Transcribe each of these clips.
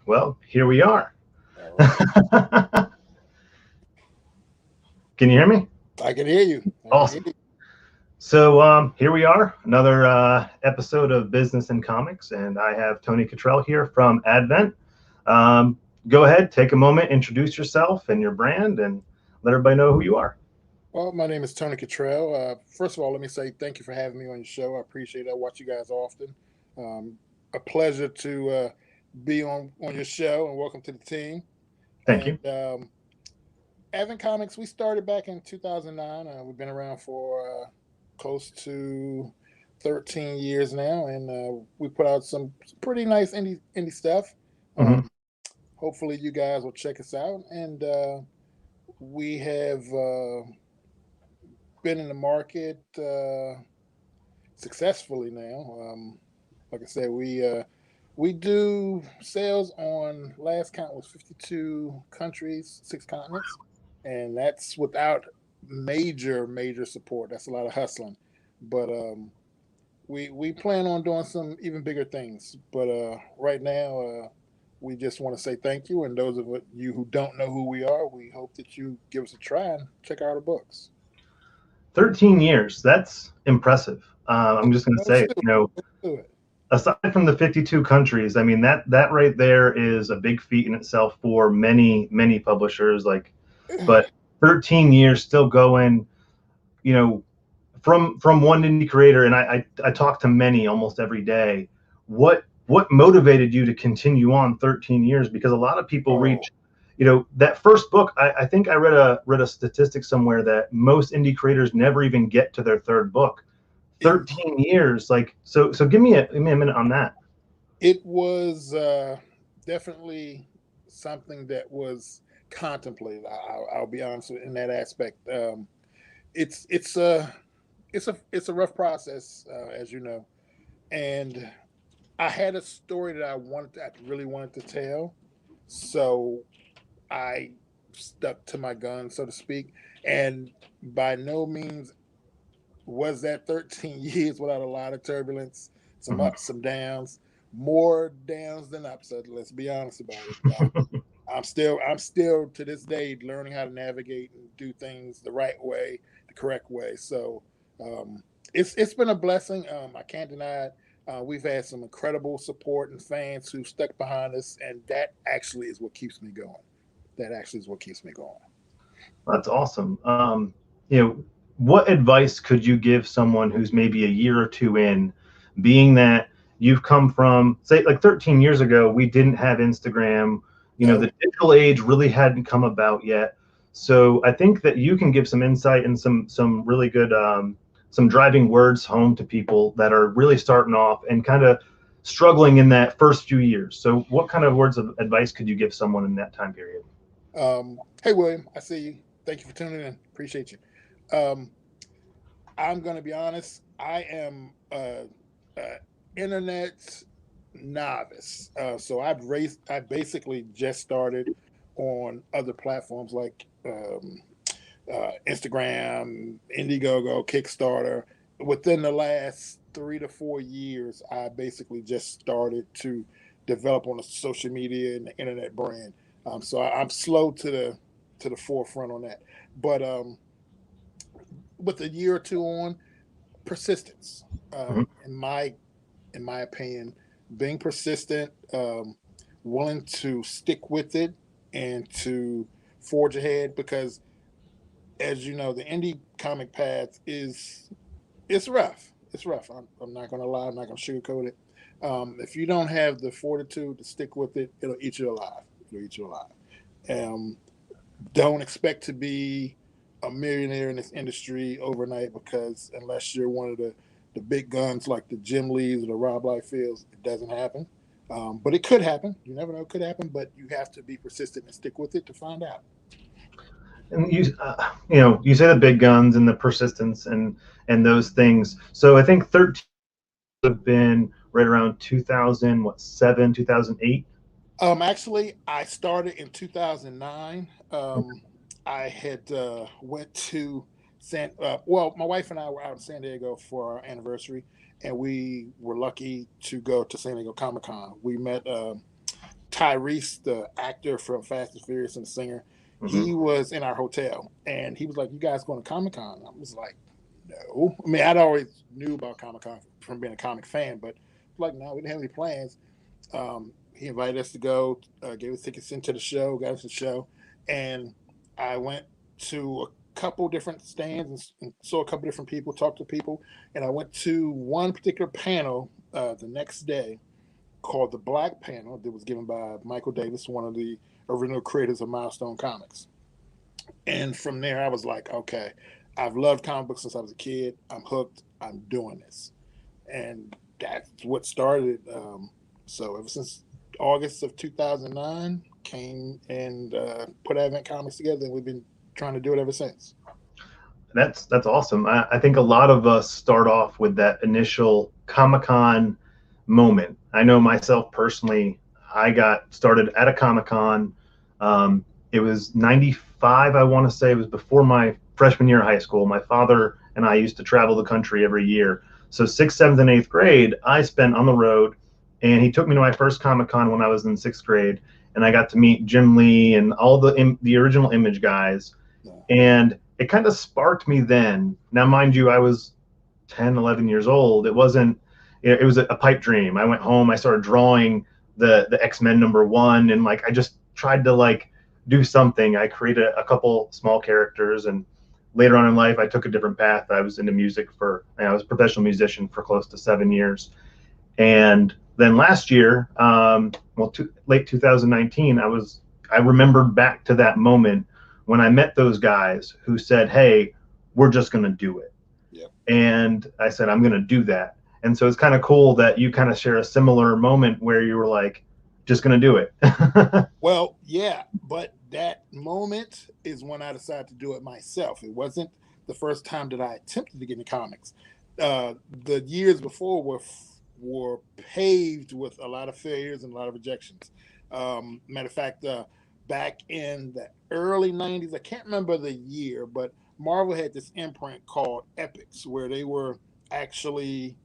Well, here we are. All right. Can you hear me? I can hear you. I can hear Awesome. you. So here we are, another episode of Business and Comics, and I have Tony Kittrell here from Advent. Go ahead, take a moment, introduce yourself and your brand, and let everybody know who you are. Well, my name is Tony Kittrell. First of all, let me say thank you for having me on your show. I appreciate it. I watch you guys often. Um, a pleasure to be on your show, and welcome to the team. Thank you. And Advent Comics, we started back in 2009. We've been around for close to 13 years now, and we put out some pretty nice indie stuff. Hmm. Hopefully, you guys will check us out. And we have been in the market successfully now. Like I said, we do sales on last count was 52 countries, 6 continents, and that's without major support. That's a lot of hustling, but we plan on doing some even bigger things. But right now, we just want to say thank you, and those of you who don't know who we are, we hope that you give us a try and check out our books. 13 years, that's impressive. I'm just going to Let's say, do it. Let's do it. aside from the 52 countries, I mean, that right there is a big feat in itself for many publishers. But 13 years still going, you know, from one indie creator, and I talk to many almost every day. What motivated you to continue on 13 years? Because a lot of people Oh, reach, that first book. I think I read a statistic somewhere that most indie creators never even get to their third book. it 13 years, so give me a minute on that. it was definitely something that was contemplated. I'll be honest in that aspect. It's it's a it's a rough process, as you know, and I had a story that I really wanted to tell, so I stuck to my gun, so to speak, and by no means was that 13 years without a lot of turbulence, some Mhm. ups, some downs, more downs than ups. Let's be honest about it. I'm still to this day learning how to navigate and do things the right way, the correct way. So um, it's been a blessing. I can't deny it. We've had some incredible support and fans who stuck behind us, and that actually is what keeps me going. That actually is what keeps me going. That's awesome. You know, what advice could you give someone who's maybe a year or two in, being that you've come from, say, like 13 years ago, we didn't have Instagram, No, the digital age really hadn't come about yet. So I think that you can give some insight and some really good some driving words home to people that are really starting off and kind of struggling in that first few years. So what kind of words of advice could you give someone in that time period? hey, William, I see you. Thank you for tuning in. Appreciate you. Um, I'm going to be honest. I am a internet novice. So I basically just started on other platforms like Instagram, Indiegogo, Kickstarter. Within the last 3 to 4 years, I basically just started to develop on a social media and the internet brand. So I'm slow to the forefront on that. But with a year or two on, persistence. Mhm. In my opinion, being persistent, willing to stick with it, and to forge ahead. Because, as you know, the indie comic path is it's rough. It's rough. I'm not going to lie. I'm not going to sugarcoat it. If you don't have the fortitude to stick with it, it'll eat you alive. It'll eat you alive. Um, don't expect to be a millionaire in this industry overnight, because unless you're one of the big guns like the Jim Lees or the Rob Lightfields, it doesn't happen. But it could happen. You never know. It could happen, but you have to be persistent and stick with it to find out. And you say the big guns and the persistence and those things. So I think 13 have been right around 2000, what, 2008. Actually, I started in 2009. I had went to well, my wife and I were out in San Diego for our anniversary, and we were lucky to go to San Diego Comic Con. We met Tyrese, the actor from Fast and Furious and the singer, Hmm. he was in our hotel, and he was like, "You guys going to Comic Con?" I was like, "No." I mean, I'd always knew about Comic Con from being a comic fan, but like, no, we didn't have any plans. He invited us to go, gave us tickets into the show, got us the show, and I went to a couple different stands and saw a couple different people, talked to people, and I went to one particular panel the next day called the Black Panel that was given by Michael Davis, one of the original creators of Milestone Comics. And from there, I was like, okay, I've loved comic books since I was a kid. I'm hooked. I'm doing this. And that's what started. So ever since August of 2009, came and put Advent Comics together, and we've been trying to do it ever since. That's awesome. I think a lot of us start off with that initial Comic-Con moment. I know myself personally, I got started at a Comic-Con. It was 95, I want to say. It was before my freshman year of high school. My father and I used to travel the country every year. So sixth, seventh, and eighth grade, I spent on the road, and he took me to my first Comic-Con when I was in sixth grade, and I got to meet Jim Lee and all the original Image guys. Yeah. And it kind of sparked me then. Now, mind you, I was 10, 11 years old. It wasn't, it was a pipe dream. I went home, I started drawing the X-Men #1, and like I just tried to like do something. I created a couple small characters, and later on in life I took a different path. I was into music I was a professional musician for close to 7 years. And then last year, late 2019, I remembered back to that moment when I met those guys who said, "Hey, we're just going to do it." Yep. And I said, "I'm going to do that." And so it's kind of cool that you kind of share a similar moment where you were like, "Just going to do it." Well, yeah, but that moment is when I decided to do it myself. It wasn't the first time that I attempted to get into comics. The years before were paved with a lot of failures and a lot of rejections. Matter of fact, back in the early '90s, I can't remember the year, but Marvel had this imprint called Epics, where they were actually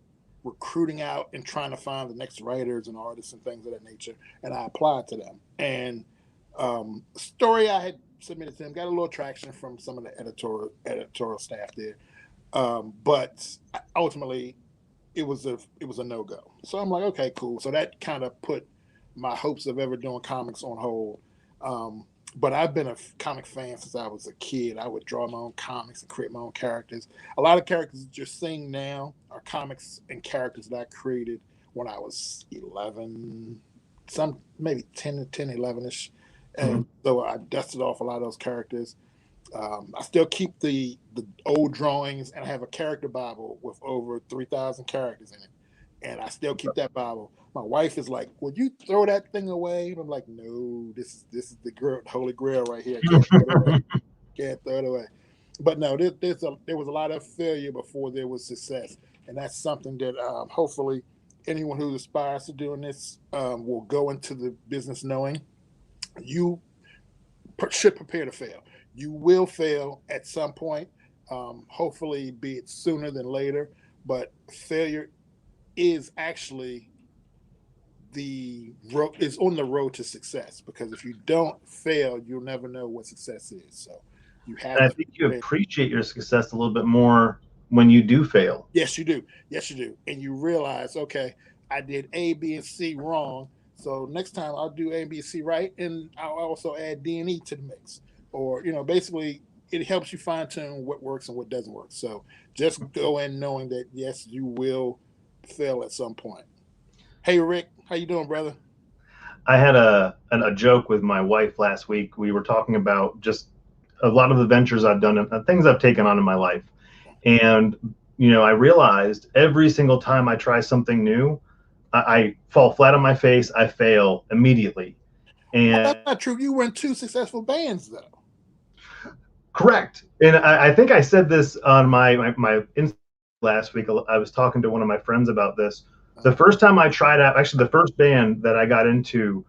recruiting out and trying to find the next writers and artists and things of that nature. And I applied to them. And story I had submitted to them got a little traction from some of the editorial staff there. But ultimately, it was a no go. So I'm like, okay, cool. So that kind of put my hopes of ever doing comics on hold. But I've been a comic fan since I was a kid. I would draw my own comics and create my own characters. A lot of characters that you're seeing now are comics and characters that I created when I was 11, some maybe 10, 11-ish. And so I dusted off a lot of those characters. I still keep the old drawings, and I have a character Bible with over 3,000 characters in it. And I still keep that Bible. My wife is like, "Would you throw that thing away?" And I'm like, "No, this is the Holy Grail right here. I can't throw it away. Can't throw it away." But no, there was a lot of failure before there was success, and that's something that hopefully anyone who aspires to doing this will go into the business knowing you should prepare to fail. You will fail at some point. Hopefully, be it sooner than later. But failure is actually is on the road to success, because if you don't fail, you'll never know what success is. So you have And I to think you appreciate your success a little bit more when you do fail. Yes, you do. Yes, you do. And you realize, okay, I did A, B, and C wrong. So next time I'll do A, B, C right, and I'll also add D and E to the mix. Or, basically it helps you fine tune what works and what doesn't work. So just go in knowing that yes, you will fail at some point. Hey Rick, how you doing, brother? I had a joke with my wife last week. We were talking about just a lot of the ventures I've done and things I've taken on in my life. And, I realized every single time I try something new, I fall flat on my face. I fail immediately. Well, And that's not true. You were in two successful bands, though. correct. And I think I said this on my Instagram last week. I was talking to one of my friends about this. The first time I tried out, actually, the first band that I got into,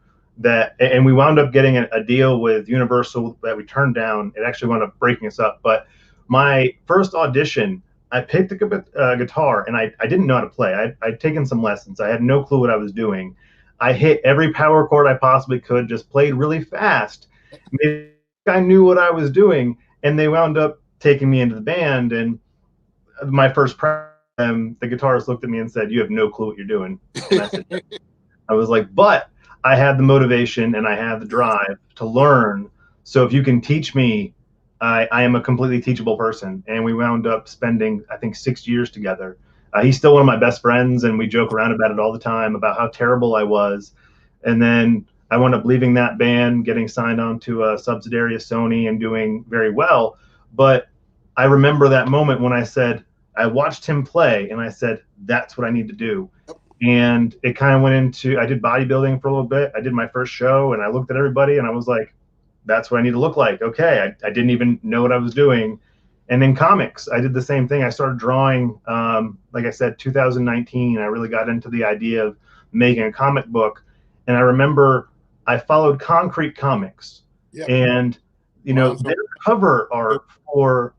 and we wound up getting a deal with Universal that we turned down. It actually wound up breaking us up. But my first audition, I picked a guitar, and I didn't know how to play. I'd taken some lessons. I had no clue what I was doing. I hit every power chord I possibly could, just played really fast. Maybe I knew what I was doing, and they wound up taking me into the band. And my first practice, the guitarist looked at me and said, "You have no clue what you're doing." And I said, I was like, but I had the motivation and I had the drive to learn. So if you can teach me, I am a completely teachable person. And we wound up spending, I think, 6 years together. He's still one of my best friends, and we joke around about it all the time about how terrible I was. And then I wound up leaving that band, getting signed on to a subsidiary of Sony and doing very well. But I remember that moment when I watched him play and I said, that's what I need to do. And it kind of went into, I did bodybuilding for a little bit. I did my first show and I looked at everybody and I was like, that's what I need to look like. Okay. I didn't even know what I was doing. And in comics, I did the same thing. I started drawing, like I said, 2019. I really got into the idea of making a comic book. And I remember I followed Concrete Comics. Yep. And, you know, their cover art for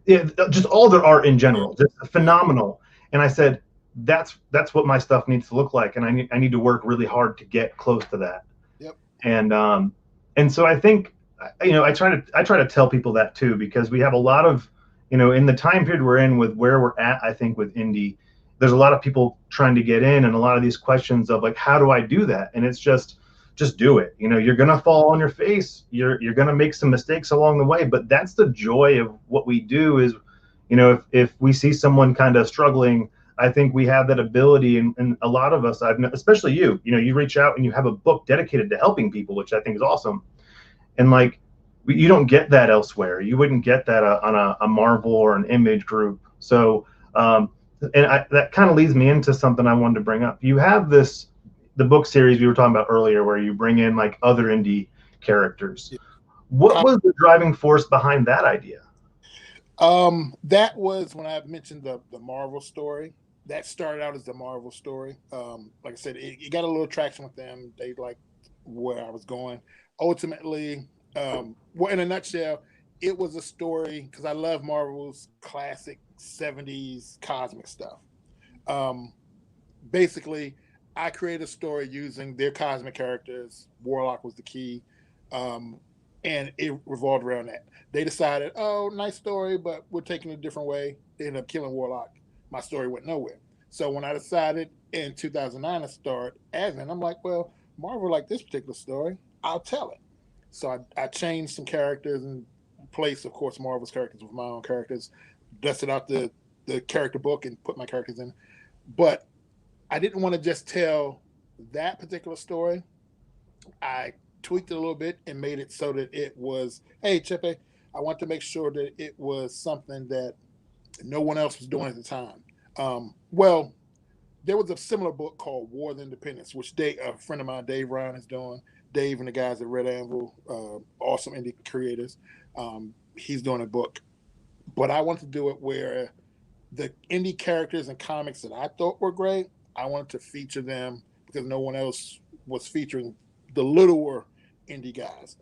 just all their art in general, just phenomenal. And I said, that's what my stuff needs to look like, and I need to work really hard to get close to that. Yep. And so I think, you know, I try to tell people that too, because we have a lot of, you know, in the time period we're in with where we're at, I think with indie, there's a lot of people trying to get in and a lot of these questions of like, how do I do that? And it's just do it. You know, you're going to fall on your face. You're going to make some mistakes along the way, but that's the joy of what we do is, you know, if we see someone kind of struggling, I think we have that ability. And a lot of us, especially you know, you reach out and you have a book dedicated to helping people, which I think is awesome. And like, you don't get that elsewhere. You wouldn't get that on a Marvel or an Image group. So, that kind of leads me into something I wanted to bring up. You have the book series we were talking about earlier, where you bring in like other indie characters. What was the driving force behind that idea? That was when I mentioned the Marvel story. That started out as the Marvel story. Like I said, it got a little traction with them. They liked where I was going. Ultimately, well, in a nutshell, it was a story because I love Marvel's classic 70s cosmic stuff. Basically, I created a story using their cosmic characters. Warlock was the key, and it revolved around that. They decided, oh, nice story, but we're taking it a different way. They ended up killing Warlock. My story went nowhere. So when I decided in 2009 to start Advent, I'm like, well, Marvel liked this particular story. I'll tell it. So I changed some characters and replaced, of course, Marvel's characters with my own characters, dusted out the character book and put my characters in. But I didn't want to just tell that particular story. I tweaked it a little bit and made it so that it was, hey, Chippe, I want to make sure that it was something that no one else was doing at the time. Well, there was a similar book called War of the Independence, which a friend of mine, Dave Ryan, is doing. Dave and the guys at Red Anvil, awesome indie creators. He's doing a book. But I want to do it where the indie characters and comics that I thought were great, I wanted to feature them because no one else was featuring the littler indie guys.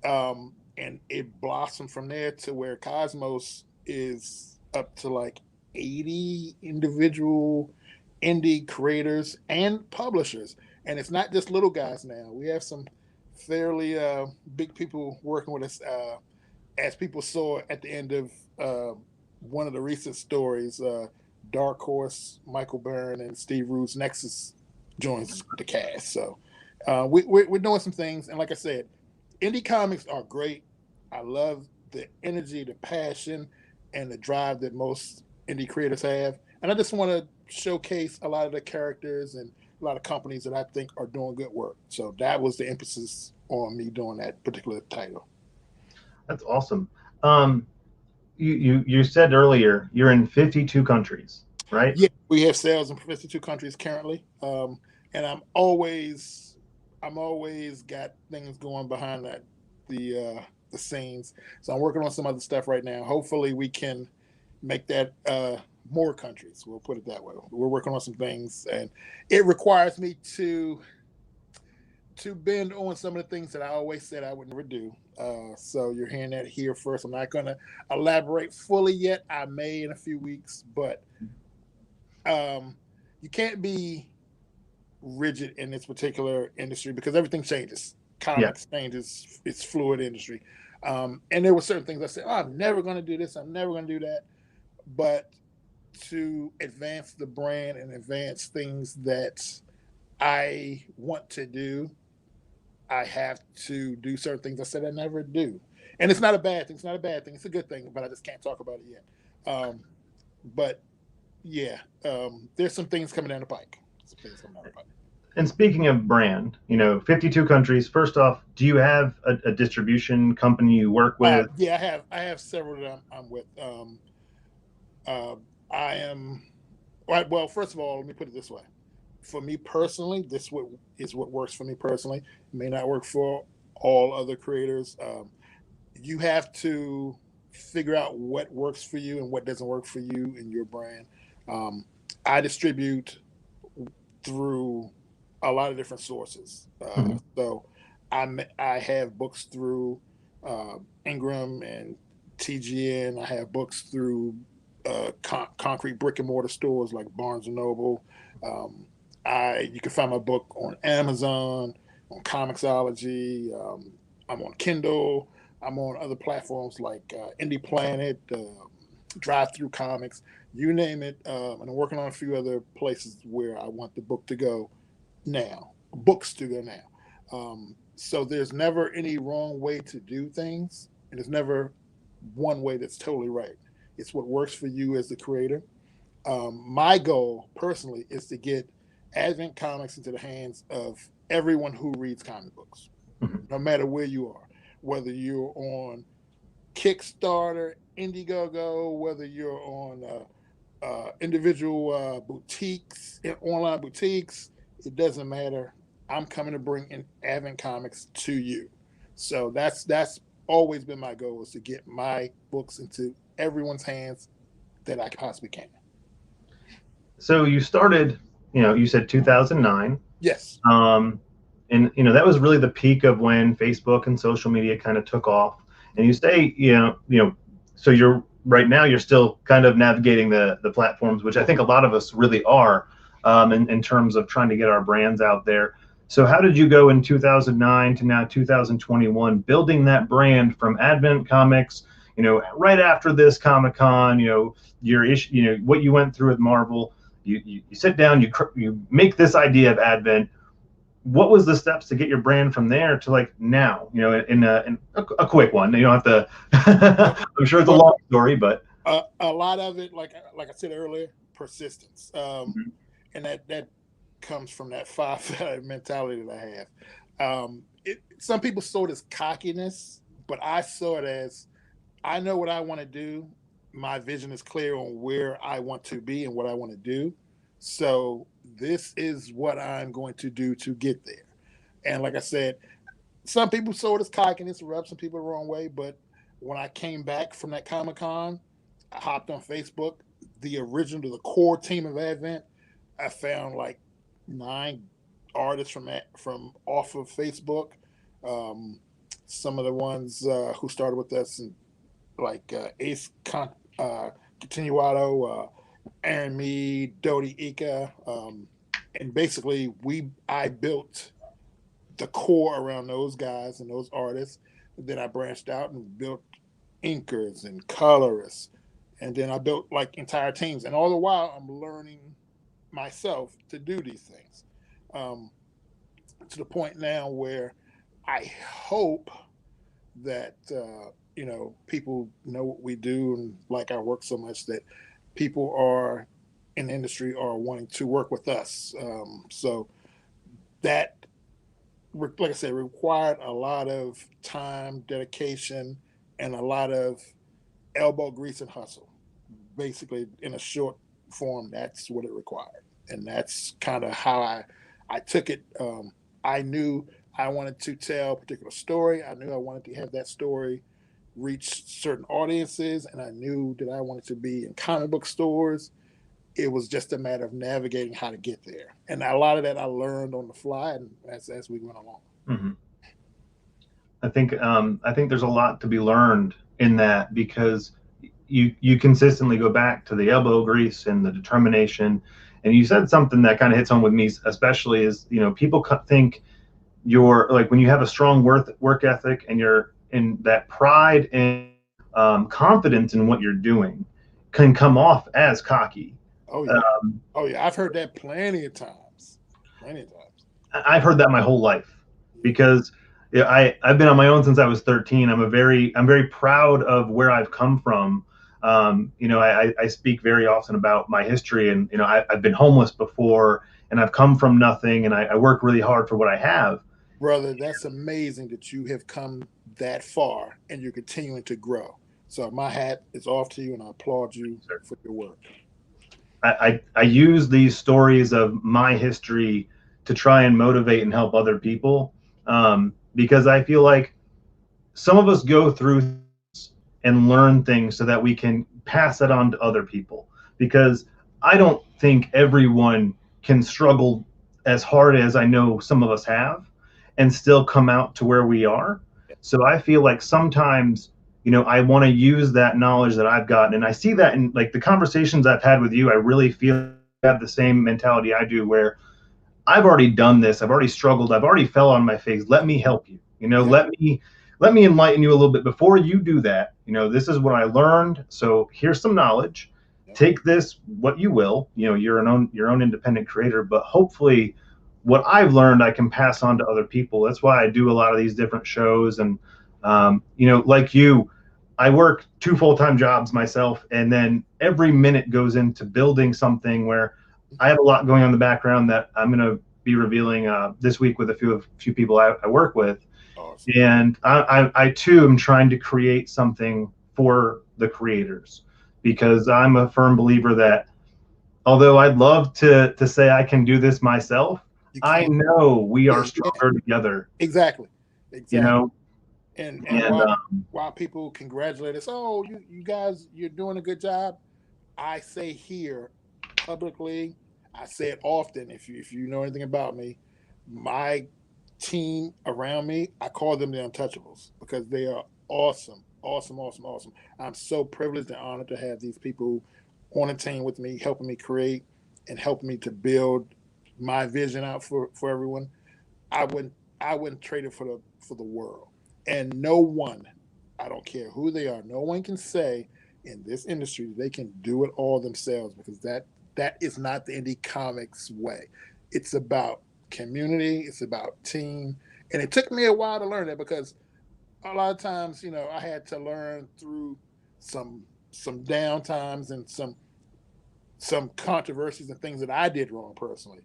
And it blossomed from there to where Cosmos is up to like 80 individual indie creators and publishers. And it's not just little guys now. We have some fairly big people working with us. As people saw at the end of one of the recent stories, Dark Horse, Michael Byrne, and Steve Rude's Nexus joins the cast. So we're doing some things. And like I said, indie comics are great. I love the energy, the passion, and the drive that most indie creators have. And I just want to showcase a lot of the characters and a lot of companies that I think are doing good work. So that was the emphasis on me doing that particular title. That's awesome. You said earlier you're in 52 countries, right? Yeah, we have sales in 52 countries currently, and I'm always got things going behind the scenes. So I'm working on some other stuff right now. Hopefully, we can make that more countries. We'll put it that way. We're working on some things, and it requires me to bend on some of the things that I always said I would never do. So you're hearing that here first. I'm not going to elaborate fully yet. I may in a few weeks, but yeah, you can't be rigid in this particular industry because everything changes. Yeah. Comics changes. It's fluid industry. And there were certain things I said, oh, I'm never going to do this. I'm never going to do that. But to advance the brand and advance things that I want to do, I have to do certain things I said I never do. And it's not a bad thing. It's not a bad thing. It's a good thing, but I just can't talk about it yet. But yeah, there's some things coming down the pike. And speaking of brand, 52 countries. First off, do you have a distribution company you work with? Yeah, I have several that I'm with. I am right. Well, first of all, let me put it this way. For me personally, this is what works for me personally. It may not work for all other creators. You have to figure out what works for you and what doesn't work for you in your brand. I distribute through a lot of different sources. So I have books through Ingram and TGN. I have books through concrete brick and mortar stores like Barnes and Noble. You can find my book on Amazon, on Comixology. I'm on Kindle. I'm on other platforms like Indie Planet, Drive Through Comics, you name it. And I'm working on a few other places where I want the book to go now, books to go now. So there's never any wrong way to do things, and there's never one way that's totally right. It's what works for you as the creator. My goal personally is to get Advent Comics into the hands of everyone who reads comic books, no matter where you are, whether you're on Kickstarter, Indiegogo, whether you're on individual boutiques, online boutiques, it doesn't matter. I'm coming to bring in Advent Comics to you. So that's always been my goal, is to get my books into everyone's hands that I possibly can. So you started, you said 2009. Yes. And that was really the peak of when Facebook and social media kind of took off. And you say, so you're right now you're still kind of navigating the platforms, which I think a lot of us really are, in terms of trying to get our brands out there. So how did you go in 2009 to now 2021, building that brand from Advent Comics? Right after this Comic-Con, your issue, what you went through with Marvel, you sit down, you make this idea of Advent. What was the steps to get your brand from there to like now? In a quick one. You don't have to. I'm sure it's a long story, but a lot of it, like I said earlier, persistence, and that comes from that 5 mentality that I have. Some people saw it as cockiness, but I saw it as, I know what I want to do. My vision is clear on where I want to be and what I want to do. So this is what I'm going to do to get there. And like I said, some people saw it as cockiness, rubbed some people the wrong way. But when I came back from that Comic-Con, I hopped on Facebook, the core team of Advent. I found like 9 artists from off of Facebook. Some of the ones who started with us, and like Ace Continuado, Aaron Mead, Dodi Ika, and basically I built the core around those guys and those artists. Then I branched out and built inkers and colorists, and then I built like entire teams. And all the while, I'm learning myself to do these things, to the point now where I hope that people know what we do and like our work so much that people are in the industry are wanting to work with us. So that, like I said, required a lot of time, dedication, and a lot of elbow grease and hustle. Basically, in a short form, that's what it required. And that's kind of how I took it. I knew I wanted to tell a particular story. I knew I wanted to have that story reach certain audiences, and I knew that I wanted to be in comic book stores. It was just a matter of navigating how to get there. And a lot of that I learned on the fly and as we went along. Mm-hmm. I think there's a lot to be learned in that, because you consistently go back to the elbow grease and the determination And you said something that kind of hits home with me, especially is, people think you're like, when you have a strong work ethic and you're in that pride and confidence in what you're doing can come off as cocky. Oh yeah. Oh yeah. I've heard that plenty of times. Plenty of times. I've heard that my whole life because I've been on my own since I was 13. I'm very proud of where I've come from. I speak very often about my history, and I've been homeless before, and I've come from nothing, and I work really hard for what I have. Brother, that's amazing that you have come that far and you're continuing to grow. So my hat is off to you, and I applaud you for your work. I use these stories of my history to try and motivate and help other people, because I feel like some of us go through and learn things so that we can pass it on to other people, because I don't think everyone can struggle as hard as I know some of us have and still come out to where we are. So I feel like sometimes, I want to use that knowledge that I've gotten. And I see that in like the conversations I've had with you. I really feel you have the same mentality I do, where I've already done this. I've already struggled. I've already fell on my face. Let me help you. Let me enlighten you a little bit before you do that. This is what I learned. So here's some knowledge. Take this, what you will. You're your own independent creator, but hopefully what I've learned I can pass on to other people. That's why I do a lot of these different shows. And like you, I work 2 full-time jobs myself, and then every minute goes into building something where I have a lot going on in the background that I'm going to be revealing this week with a few people I work with. Awesome. And I too am trying to create something for the creators, because I'm a firm believer that although I'd love to say I can do this myself, I know we are stronger together. Exactly. And while people congratulate us, oh, you guys, you're doing a good job, I say here publicly, I say it often, if you know anything about me, my team around me, I call them the Untouchables, because they are awesome. I'm so privileged and honored to have these people on a team with me, helping me create and helping me to build my vision out for everyone. I wouldn't trade it for the world. And no one, I don't care who they are, no one can say in this industry they can do it all themselves, because that is not the indie comics way. It's about community, it's about team. And it took me a while to learn that, because a lot of times, I had to learn through some down times and some controversies and things that I did wrong personally,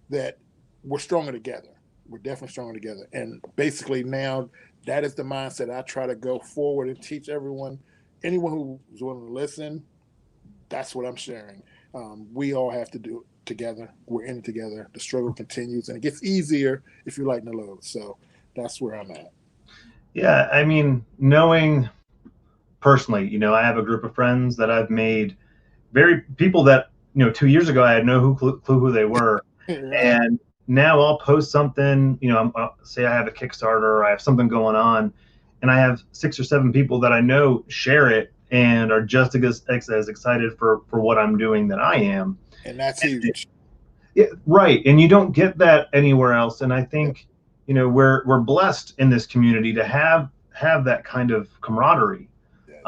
that we're stronger together. We're definitely stronger together. And basically now that is the mindset I try to go forward and teach everyone, anyone who's willing to listen. That's what I'm sharing. We all have to do it together. We're in it together. The struggle continues, and it gets easier if you lighten the load. So that's where I'm at. Yeah, I mean, knowing personally, I have a group of friends that I've made, people that 2 years ago I had no clue who they were. Right. And now I'll post something, say I have a Kickstarter or I have something going on, and I have 6 or 7 people that I know share it and are just as excited for what I'm doing that I am. And that's huge. Yeah, right. And you don't get that anywhere else. And I think, we're blessed in this community to have that kind of camaraderie. Yes.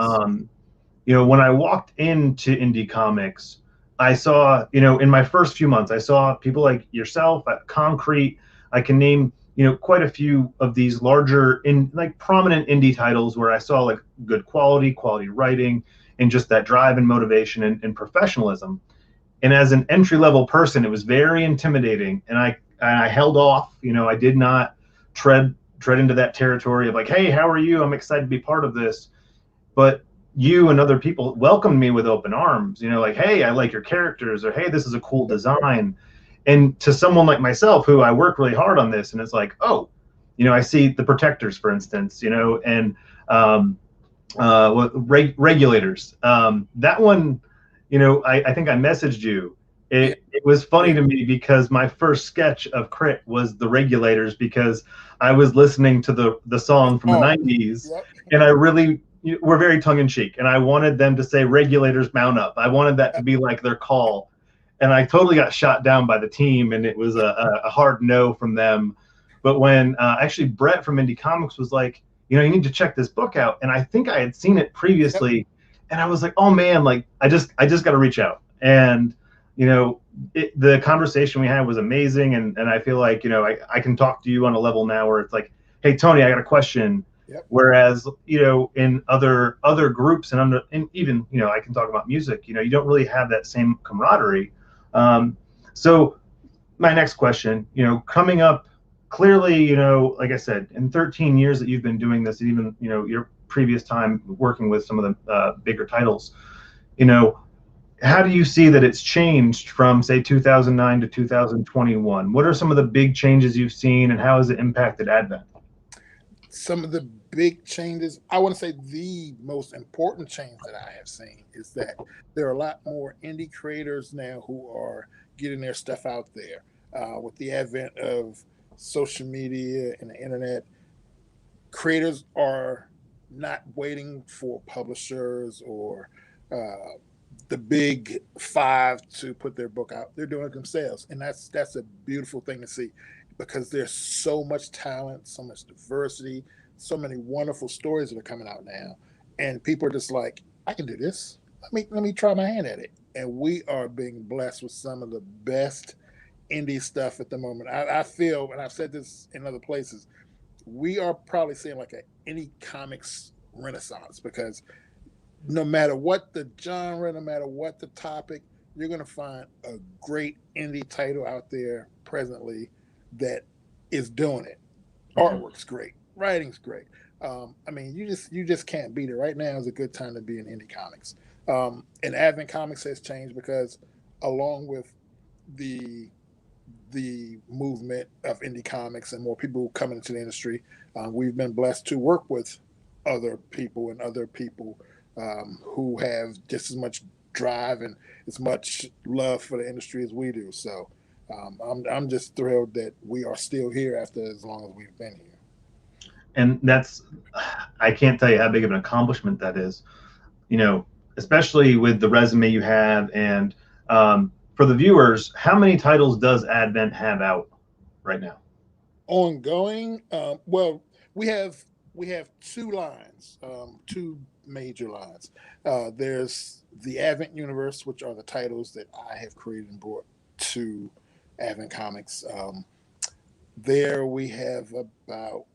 When I walked into indie comics, I saw, in my first few months, I saw people like yourself at Concrete. I can name, quite a few of these larger prominent indie titles where I saw like good quality writing, and just that drive and motivation and professionalism. And as an entry-level person, it was very intimidating. And I held off, I did not tread into that territory of like, hey, how are you? I'm excited to be part of this. But you and other people welcomed me with open arms, like, hey, I like your characters, or hey, this is a cool design. And to someone like myself, who I work really hard on this, and it's like, oh, I see the Protectors, for instance, and Regulators. That one, I think I messaged you. It was funny to me because my first sketch of Crit was the Regulators, because I was listening to the song from the 90s, and I really were very tongue-in-cheek, and I wanted them to say Regulators mount up. I wanted that to be like their call. and I totally got shot down by the team, and it was a hard no from them. But when actually Brett from Indie Comics was like, you know, you need to check this book out, and I think I had seen it Yep. previously, and I was like, oh man, like I just got to reach out, and you know, the conversation we had was amazing, and I feel like, you know, I can talk to you on a level now where it's like, hey Tony, I got a question. Yep. Whereas, you know, in other groups and even, you know, I can talk about music, you know, you don't really have that same camaraderie. So my next question, you know, coming up, clearly, you know, like I said, in 13 years that you've been doing this, and even, you know, your previous time working with some of the bigger titles, you know, how do you see that it's changed from, say, 2009 to 2021? What are some of the big changes you've seen, and how has it impacted Advent? Some of the big changes, I want to say the most important change that I have seen is that there are a lot more indie creators now who are getting their stuff out there. With the advent of social media and the internet, creators are not waiting for publishers or uh, the big five to put their book out. They're doing it themselves, and that's a beautiful thing to see, because there's so much talent, so much diversity, so many wonderful stories that are coming out now, and people are just like, I can do this. Let me try my hand at it. And we are being blessed with some of the best indie stuff at the moment. I feel, and I've said this in other places, we are probably seeing like a indie comics renaissance, because no matter what the genre, no matter what the topic, you're going to find a great indie title out there presently that is doing it. Mm-hmm. Artwork's great, writing's great. I mean, you just can't beat it. Right now is a good time to be in indie comics. And Advent Comics has changed because, along with the the movement of indie comics and more people coming into the industry, we've been blessed to work with other people and other people who have just as much drive and as much love for the industry as we do. So I'm just thrilled that we are still here after as long as we've been here. And that's, I can't tell you how big of an accomplishment that is, you know, especially with the resume you have. And for the viewers, how many titles does Advent have out right now? Ongoing, well, we have we have two lines, two major lines. There's the Advent Universe, which are the titles that I have created and brought to Advent Comics. There we have about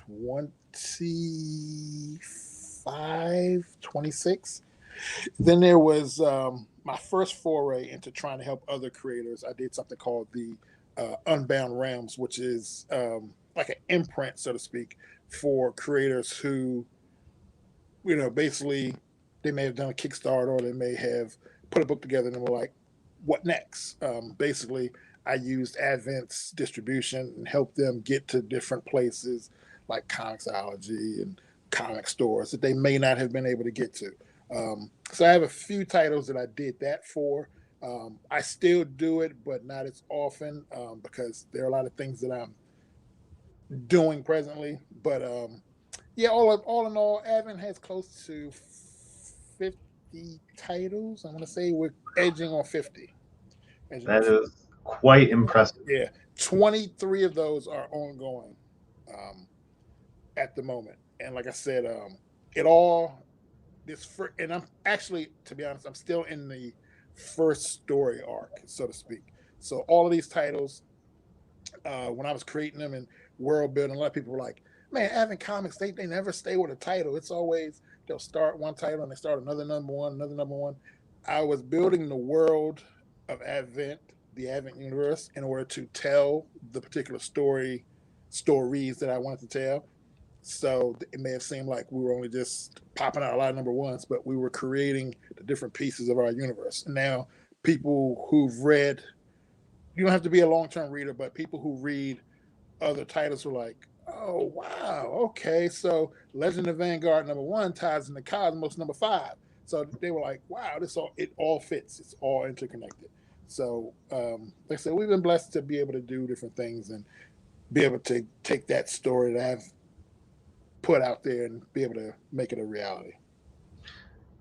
25, 26. Then there was my first foray into trying to help other creators. I did something called the Unbound Realms, which is like an imprint, so to speak, for creators who, basically they may have done a Kickstarter or they may have put a book together and were like, what next? Basically, I used Advent's distribution and helped them get to different places like Comixology and comic stores that they may not have been able to get to. So I have a few titles that I did that for. I still do it, but not as often because there are a lot of things that I'm doing presently. But yeah, all in all, Advent has close to 50 titles. I'm going to say we're edging on 50. Edging on That 50. is quite impressive. Yeah, 23 of those are ongoing um, at the moment. And like I said, it all and I'm actually, to be honest, I'm still in the first story arc, so to speak. So all of these titles, when I was creating them and world building, a lot of people were like, "Man, Advent Comics, they never stay with a title. It's always they'll start one title and they start another number one, another number one." I was building the world of Advent, the Advent universe, in order to tell the particular stories that I wanted to tell. So it may have seemed like we were only just popping out a lot of number ones, but we were creating the different pieces of our universe. And now people who've read, you don't have to be a long term reader, but people who read other titles were like, oh wow, okay. So Legend of Vanguard number one ties into Cosmos number five. So they were like, wow, it all fits. It's all interconnected. So like I said, we've been blessed to be able to do different things and be able to take that story that I've put out there and be able to make it a reality.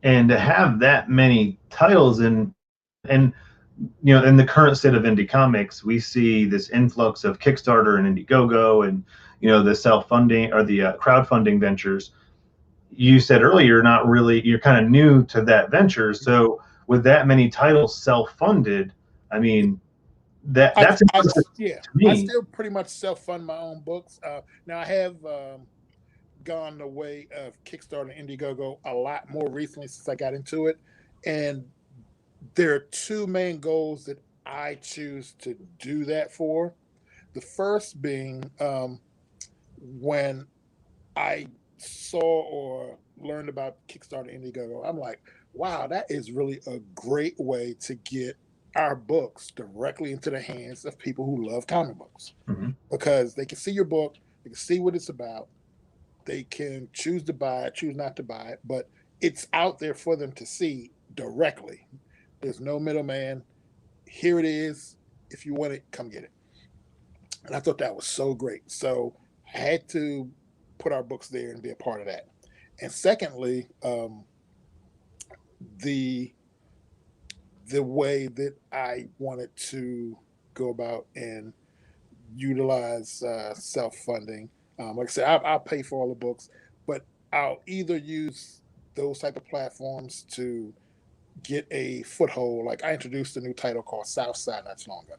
And to have that many titles and in the current state of indie comics, we see this influx of Kickstarter and Indiegogo and, the self-funding or the crowdfunding ventures. You said earlier, you're kind of new to that venture. So with that many titles self-funded, I mean, that's impressive yeah, to me. I still pretty much self-fund my own books. Now I have gone the way of Kickstarter and Indiegogo a lot more recently since I got into it. And there are two main goals that I choose to do that for. The first being when I saw or learned about Kickstarter Indiegogo, I'm like, wow, that is really a great way to get our books directly into the hands of people who love comic books. Mm-hmm. Because they can see your book, they can see what it's about, they can choose to buy it, choose not to buy it, but it's out there for them to see directly. There's no middleman. Here it is. If you want it, come get it. And I thought that was so great. So I had to put our books there and be a part of that. And secondly, the way that I wanted to go about and utilize self-funding. Like I said, I'll pay for all the books, but I'll either use those type of platforms to get a foothold. Like I introduced a new title called Southside not too long ago.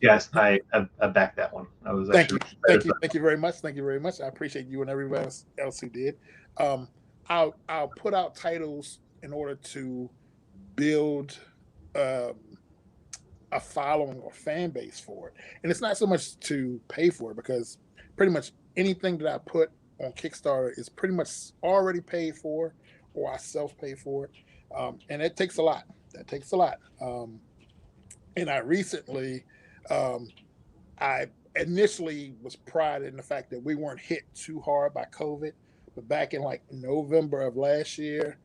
Yes, I backed that one. I was thank you, thank you very much, thank you very much. I appreciate you and everybody else who did. I'll put out titles in order to build a following or fan base for it, and it's not so much to pay for it because pretty much anything that I put on Kickstarter is pretty much already paid for, or I self-pay for it. And it takes a lot. That takes a lot. And I recently, I initially was prided in the fact that we weren't hit too hard by COVID. But back in like November of last year,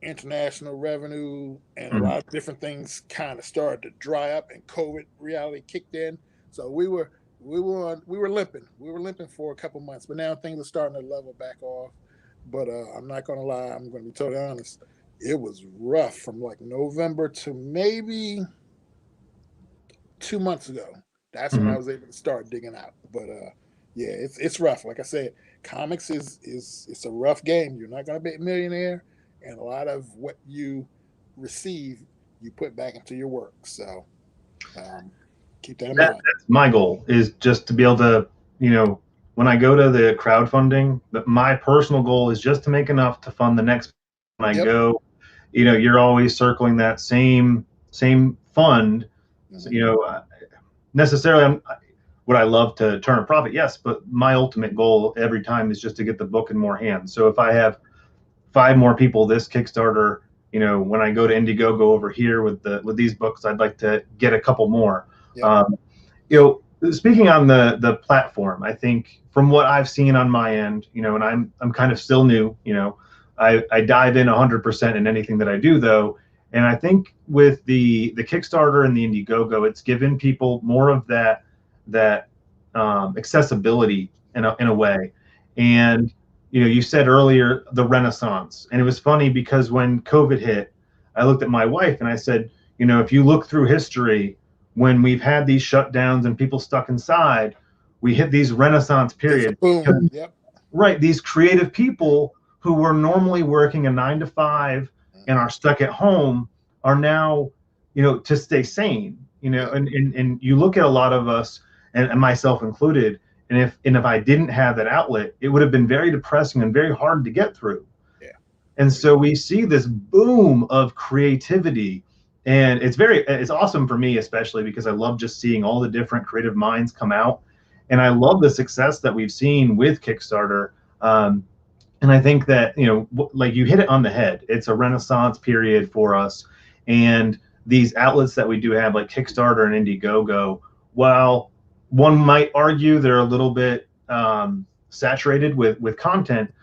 international revenue and a lot of different things kind of started to dry up, and COVID reality kicked in. So we were limping. We were limping for a couple months, but now things are starting to level back off. But I'm not going to lie. I'm going to be totally honest. It was rough from like November to maybe 2 months ago. That's when I was able to start digging out. But yeah, it's rough. Like I said, comics is it's a rough game. You're not going to be a millionaire, and a lot of what you receive, you put back into your work. So keep that in mind. That's my goal, is just to be able to, when I go to the crowdfunding, my personal goal is just to make enough to fund the next. When I go, you're always circling that same fund. So, necessarily, would I love to turn a profit? Yes, but my ultimate goal every time is just to get the book in more hands. So if I have 5 more people this Kickstarter, when I go to Indiegogo over here with these books, I'd like to get a couple more. Speaking on the platform, I think from what I've seen on my end, and I'm kind of still new, I dive in 100% in anything that I do, though. And I think with the Kickstarter and the Indiegogo, it's given people more of that accessibility in a way. And you said earlier the Renaissance, and it was funny because when COVID hit, I looked at my wife and I said, if you look through history, when we've had these shutdowns and people stuck inside, we hit these Renaissance periods. Boom. Yep. Right, these creative people who were normally working a 9 to 5 and are stuck at home are now, to stay sane, and you look at a lot of us, and myself included, and if I didn't have that outlet, it would have been very depressing and very hard to get through. Yeah. And so we see this boom of creativity, and it's awesome for me, especially because I love just seeing all the different creative minds come out, and I love the success that we've seen with Kickstarter. And I think that, like you hit it on the head, it's a Renaissance period for us. And these outlets that we do have, like Kickstarter and Indiegogo, while one might argue they're a little bit saturated with content,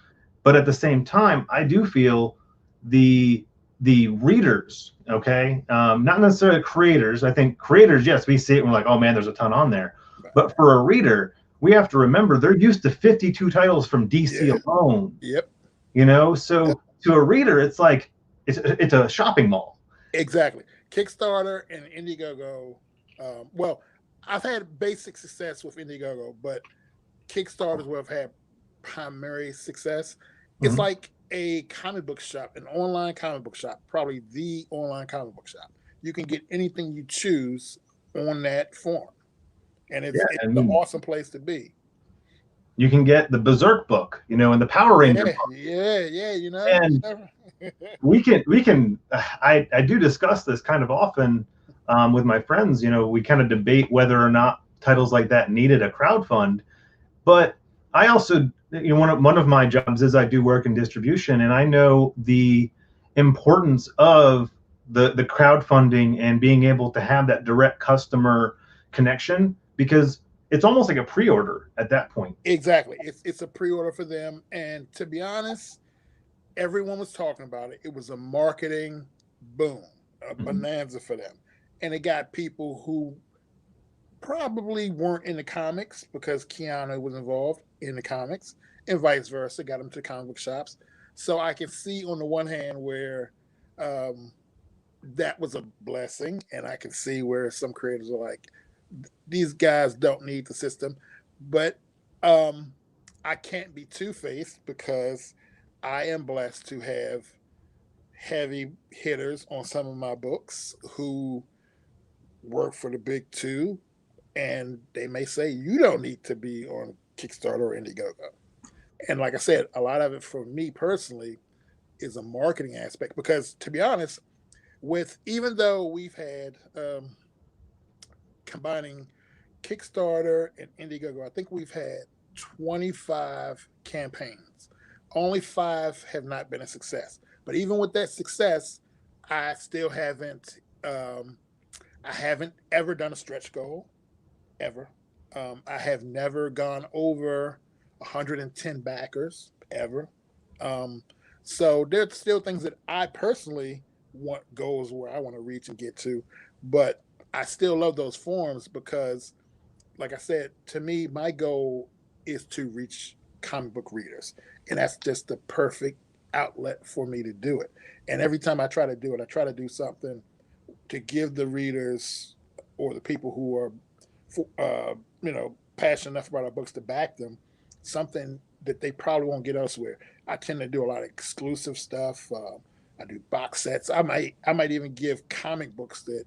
but at the same time, I do feel the readers, not necessarily creators. I think creators, yes, we see it and we're like, oh man, there's a ton on there. But for a reader, we have to remember they're used to 52 titles from DC alone. Yep. So to a reader, it's like it's a shopping mall. Exactly. Kickstarter and Indiegogo. Well, I've had basic success with Indiegogo, but Kickstarter is where I've had primary success. It's Mhm. like a comic book shop, an online comic book shop, probably the online comic book shop. You can get anything you choose on that form, and Yeah, it's I an mean, awesome place to be. you can get the Berserk book, and the Power Ranger Yeah, book, yeah, yeah. You and never. we can. I do discuss this kind of often with my friends. We kind of debate whether or not titles like that needed a crowd fund. But I also, one of my jobs is I do work in distribution, and I know the importance of the crowdfunding and being able to have that direct customer connection, because it's almost like a pre-order at that point. Exactly. It's a pre-order for them, and to be honest, everyone was talking about it. It was a marketing boom, a Mhm. bonanza for them, and it got people who probably weren't in the comics because Keanu was involved in the comics, and vice versa, got them to comic book shops. So I can see on the one hand where um, that was a blessing, and I can see where some creators are like, these guys don't need the system, but um, I can't be two faced because I am blessed to have heavy hitters on some of my books who work for the big two, and they may say you don't need to be on Kickstarter or Indiegogo. And like I said, a lot of it for me personally is a marketing aspect because, to be honest, with even though we've had combining Kickstarter and Indiegogo, I think we've had 25 campaigns. Only 5 have not been a success. But even with that success, I still haven't I haven't ever done a stretch goal ever. I have never gone over 110 backers ever. Um, so there's still things that I personally want goals where I want to reach and get to, but I still love those forums because, like I said, to me, my goal is to reach comic book readers, and that's just the perfect outlet for me to do it. And every time I try to do it, I try to do something to give the readers or the people who are passionate enough about our books to back them, something that they probably won't get elsewhere. I tend to do a lot of exclusive stuff. I do box sets. I might even give comic books that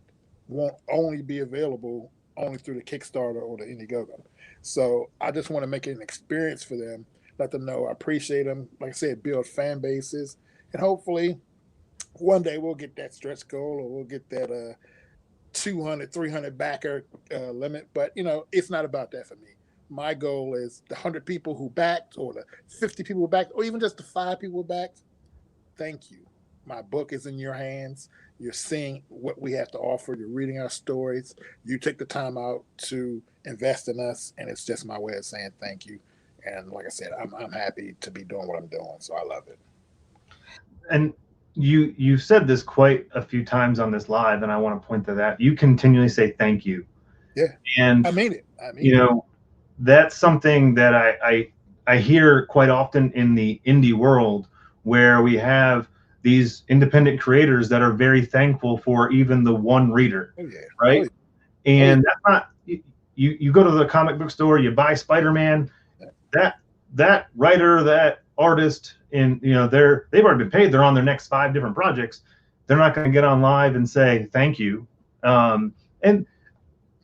won't only be available only through the Kickstarter or the Indiegogo. So I just want to make it an experience for them. Let them know I appreciate them. Like I said, build fan bases, and hopefully one day we'll get that stretch goal or we'll get that 200, 300 backer limit. But, it's not about that for me. My goal is the 100 people who backed or the 50 people who backed or even just the 5 people who backed. Thank you. My book is in your hands. You're seeing what we have to offer. You're reading our stories. You take the time out to invest in us. And it's just my way of saying thank you. And like I said, I'm happy to be doing what I'm doing. So I love it. And you've said this quite a few times on this live, and I want to point to that. You continually say thank you, Yeah. and I mean it. I mean you it. know that's something that I hear quite often in the indie world, where we have these independent creators that are very thankful for even the one reader, Oh, yeah. Oh, right? yeah. Oh, yeah. And that's not, you go to the comic book store, you buy Spider-Man, that writer, that artist, and they've already been paid. They're on their next 5 different projects. They're not going to get on live and say thank you. And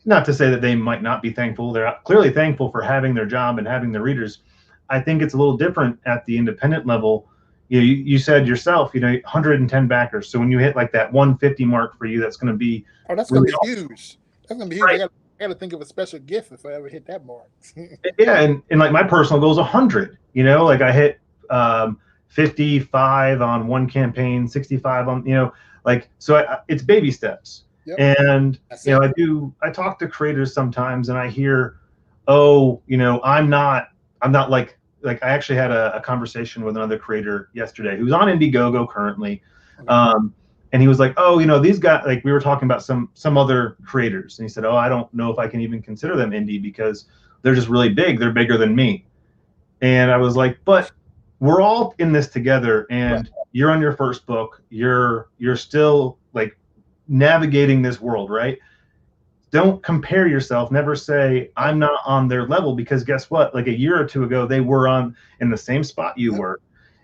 not to say that they might not be thankful. They're clearly thankful for having their job and having their readers. I think it's a little different at the independent level. You said yourself, 110 backers. So when you hit like that 150 mark for you, that's going to be Oh, that's gonna really be awesome. huge. That's gonna be huge. I Right. got to think of a special gift if I ever hit that mark. Yeah, and like my personal goal is 100. Like I hit 55 on one campaign, 65 on, like, so it's baby steps. Yep, And that's it. I talk to creators sometimes, and I hear, oh, I'm not like I actually had a conversation with another creator yesterday who's on Indiegogo currently. Okay. um, and he was like, oh, these guys, like, we were talking about some other creators, and he said, oh, I don't know if I can even consider them indie because they're just really big. They're bigger than me. And I was like, but we're all in this together, Right. and you're on your first book. You're still like navigating this world, right? Don't compare yourself. Never say I'm not on their level, because guess what? Like a year or two ago, they were on in the same spot you were.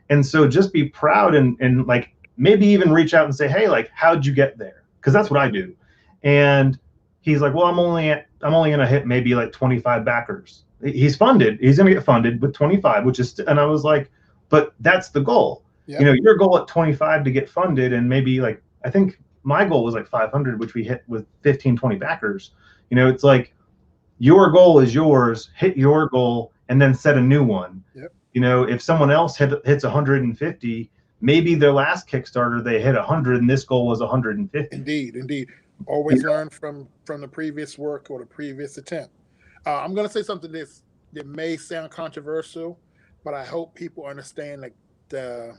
And so just be proud, and like maybe even reach out and say, hey, like, how'd you get there? Because that's what I do. And he's like, well, I'm only gonna hit maybe like 25 backers. He's funded. He's gonna get funded with 25, which is, and I was like, but that's the goal. Yep. You know, your goal at 25 to get funded, and maybe like, I think my goal was like 500, which we hit with 15, 20 backers. You know, it's like your goal is yours, hit your goal, and then set a new one. Yep. You know, if someone else hits 150, maybe their last Kickstarter they hit 100, and this goal was 150. Indeed. Always learn from the previous work or the previous attempt. I'm going to say something that may sound controversial, but I hope people understand like the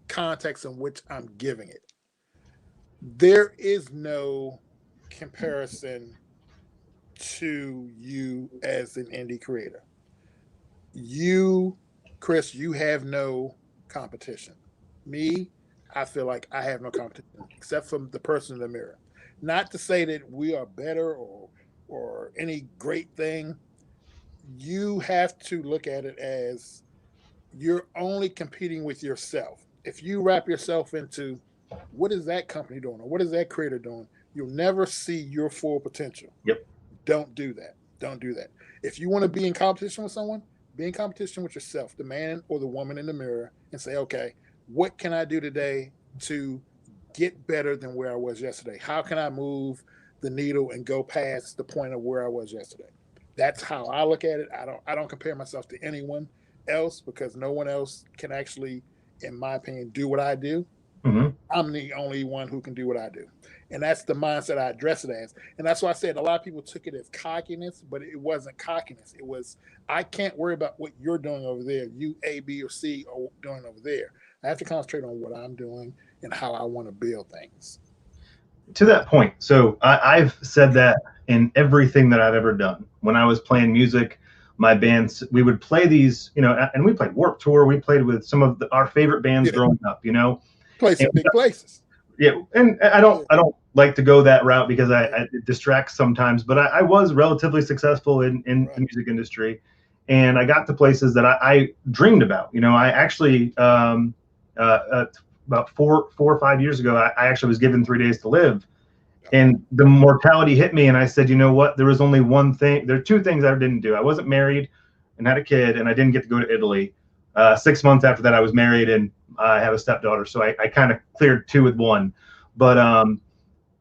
context in which I'm giving it. There is no comparison to you as an indie creator. You, Chris, you have no competition. Me, I feel like I have no competition except from the person in the mirror. Not to say that we are better or any great thing. You have to look at it as you're only competing with yourself. If you wrap yourself into what is that company doing or what is that creator doing, you'll never see your full potential. Yep. Don't do that. Don't do that. If you want to be in competition with someone, be in competition with yourself, the man or the woman in the mirror, and say, okay, what can I do today to get better than where I was yesterday? How can I move the needle and go past the point of where I was yesterday? That's how I look at it. I don't compare myself to anyone else because no one else can actually, in my opinion, do what I do. Mm-hmm. I'm the only one who can do what I do. And that's the mindset I address it as. And that's why I said a lot of people took it as cockiness, but it wasn't cockiness. It was, I can't worry about what you're doing over there. You, A, B, or C are doing over there. I have to concentrate on what I'm doing and how I want to build things. To that point, so I've said that in everything that I've ever done. When I was playing music, my bands, we would play these, you know, and we played Warped Tour. We played with some of our favorite bands growing up, you know. Play some big places. Yeah, and I don't like to go that route because it distracts sometimes. But I was relatively successul in the music industry, and I got to places that I dreamed about. You know, I actually about four or 5 years ago, I actually was given 3 days to live, and the mortality hit me, and I said, you know what? There was only one thing. There are two things I didn't do. I wasn't married and had a kid, and I didn't get to go to Italy. 6 months after that, I was married, and I have a stepdaughter, so I kind of cleared two with one. But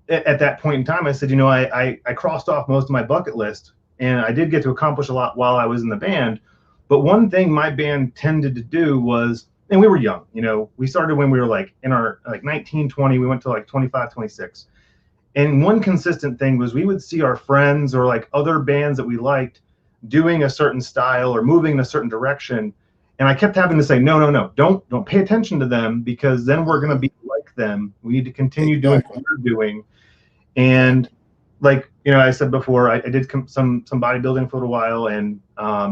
at that point in time, I said, you know, I crossed off most of my bucket list, and I did get to accomplish a lot while I was in the band. But one thing my band tended to do was, and we were young, you know, we started when we were like in our like 19, 20, we went to like 25, 26. And one consistent thing was we would see our friends or like other bands that we liked doing a certain style or moving in a certain direction. And I kept having to say, no, don't pay attention to them, because then we're going to be like them. We need to continue doing what we're doing. And like, you know, I said before, I did some bodybuilding for a while, and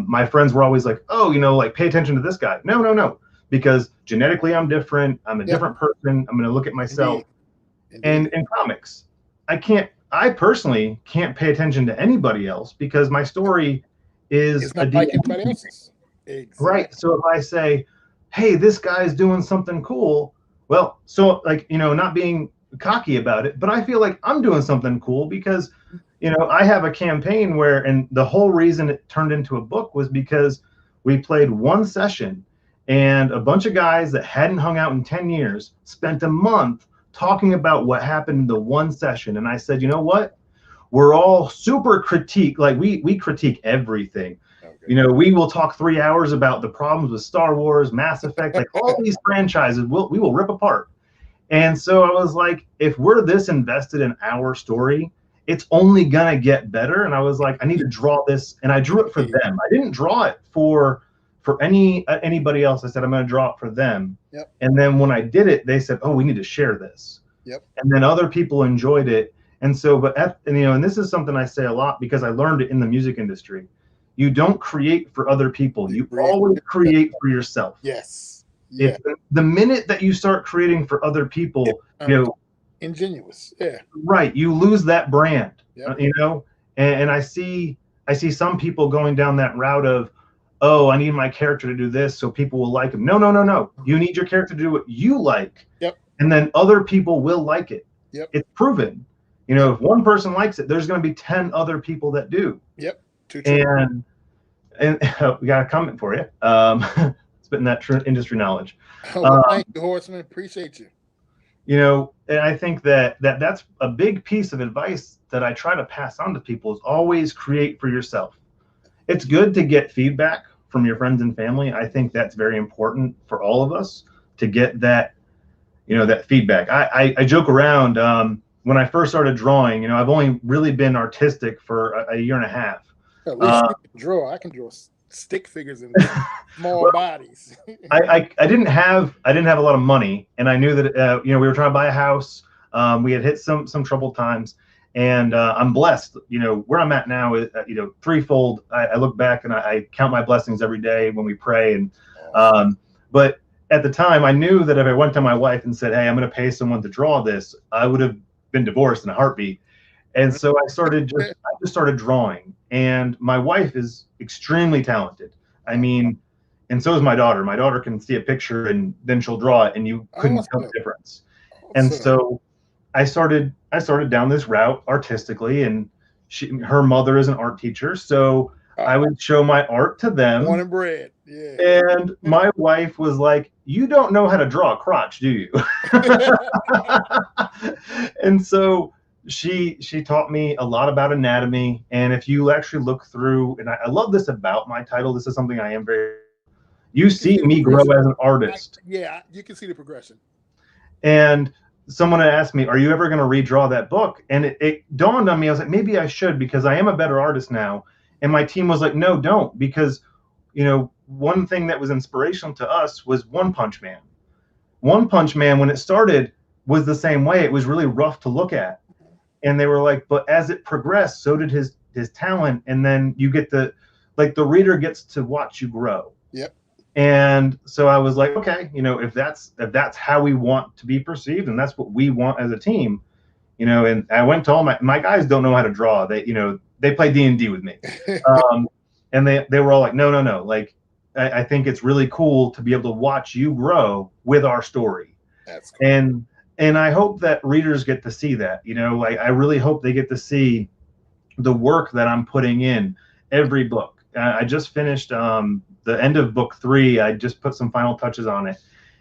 my friends were always like, oh, you know, like pay attention to this guy. No, because genetically I'm different. I'm a different person. I'm going to look at myself. Indeed. And in comics, I personally can't pay attention to anybody else because my story is not like anybody else's. Exactly. Right. So if I say, hey, this guy's doing something cool, well, so like, you know, not being cocky about it, but I feel like I'm doing something cool because, you know, I have a campaign where, and the whole reason it turned into a book was because we played one session and a bunch of guys that hadn't hung out in 10 years spent a month talking about what happened in the one session. And I said, you know what? We're all super critique, like we critique everything. You know, we will talk 3 hours about the problems with Star Wars, Mass Effect, like all these franchises we will rip apart. And so I was like, if we're this invested in our story, it's only gonna get better. And I was like, I need to draw this, and I drew it for them. I didn't draw it for anybody else. I said, I'm gonna draw it for them. Yep. And then when I did it, they said, oh, we need to share this. Yep. And then other people enjoyed it. And so, and this is something I say a lot because I learned it in the music industry. You don't create for other people. You always create for yourself. Yes. If the minute that you start creating for other people, you know, ingenuous. Yeah. Right. You lose that brand, Yep. you know, and I see some people going down that route of, oh, I need my character to do this so people will like him. No, no, no, no. You need your character to do what you like. Yep. And then other people will like it. Yep. It's proven. You know, if one person likes it, there's going to be 10 other people that do. Yep. Too true. And we got a comment for you. Spitting that industry knowledge. Oh, well, thank you, Horseman. Appreciate you. You know, and I think that's a big piece of advice that I try to pass on to people is always create for yourself. It's good to get feedback from your friends and family. I think that's very important for all of us to get that, you know, that feedback. I joke around when I first started drawing, you know, I've only really been artistic for a year and a half. At least you can draw. I can draw stick figures in small bodies. I didn't have a lot of money, and I knew that you know, we were trying to buy a house. We had hit some troubled times, and I'm blessed. You know, where I'm at now is you know, threefold. I look back and I count my blessings every day when we pray. And but at the time, I knew that if I went to my wife and said, "Hey, I'm going to pay someone to draw this," I would have been divorced in a heartbeat. And so I just started drawing, and my wife is extremely talented. I mean, and so is my daughter. My daughter can see a picture and then she'll draw it, and you couldn't tell the difference. And so I started down this route artistically, and her mother is an art teacher, so I would show my art to them. Born and bred, yeah. And my wife was like, "You don't know how to draw a crotch, do you?" And so she taught me a lot about anatomy. And if you actually look through, and I love this about my title, this is something I am very, you see me grow as an artist. Yeah, you can see the progression. And someone had asked me, "Are you ever going to redraw that book?" And it dawned on me, I was like, maybe I should, because I am a better artist now. And my team was like, "No, don't," because, you know, one thing that was inspirational to us was One Punch Man. One Punch Man, when it started, was the same way. It was really rough to look at. And they were like, but as it progressed, so did his talent. And then you get the reader gets to watch you grow. Yep. And so I was like, okay, you know, if that's how we want to be perceived, and that's what we want as a team, you know. And I went to all my guys don't know how to draw. They, you know, they play D&D with me. And they were all like, no. Like, I think it's really cool to be able to watch you grow with our story. That's cool. And I hope that readers get to see that, you know, like I really hope they get to see the work that I'm putting in every book. I just finished the end of book 3. I just put some final touches on it.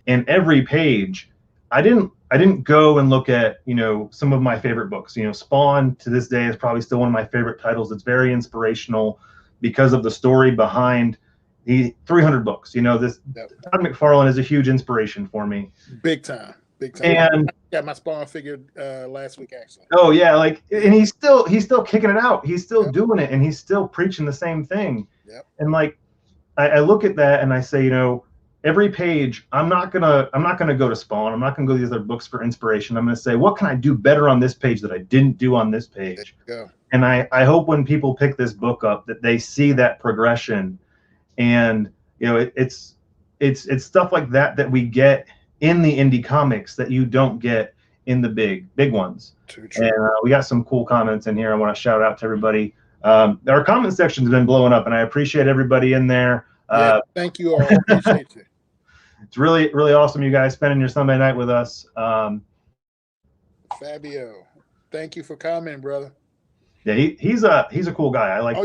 And every page, I didn't go and look at, you know, some of my favorite books. You know, Spawn to this day is probably still one of my favorite titles. It's very inspirational because of the story behind the 300 books. You know, this Todd McFarlane is a huge inspiration for me. Big time. And I got my Spawn figure last week, actually. Oh yeah, like, and he's still kicking it out. He's still doing it, and he's still preaching the same thing. Yep. And like, I look at that and I say, you know, every page, I'm not gonna go to Spawn. I'm not gonna go to these other books for inspiration. I'm gonna say, what can I do better on this page that I didn't do on this page? And I hope when people pick this book up that they see that progression, and you know, it's stuff like that we get in the indie comics that you don't get in the big ones. True. And we got some cool comments in here. I want to shout out to everybody. Our comment section has been blowing up, and I appreciate everybody in there. Thank you all. Appreciate you. It's really, really awesome, you guys spending your Sunday night with us. Fabio, thank you for commenting, brother. Yeah, he's a cool guy. I like.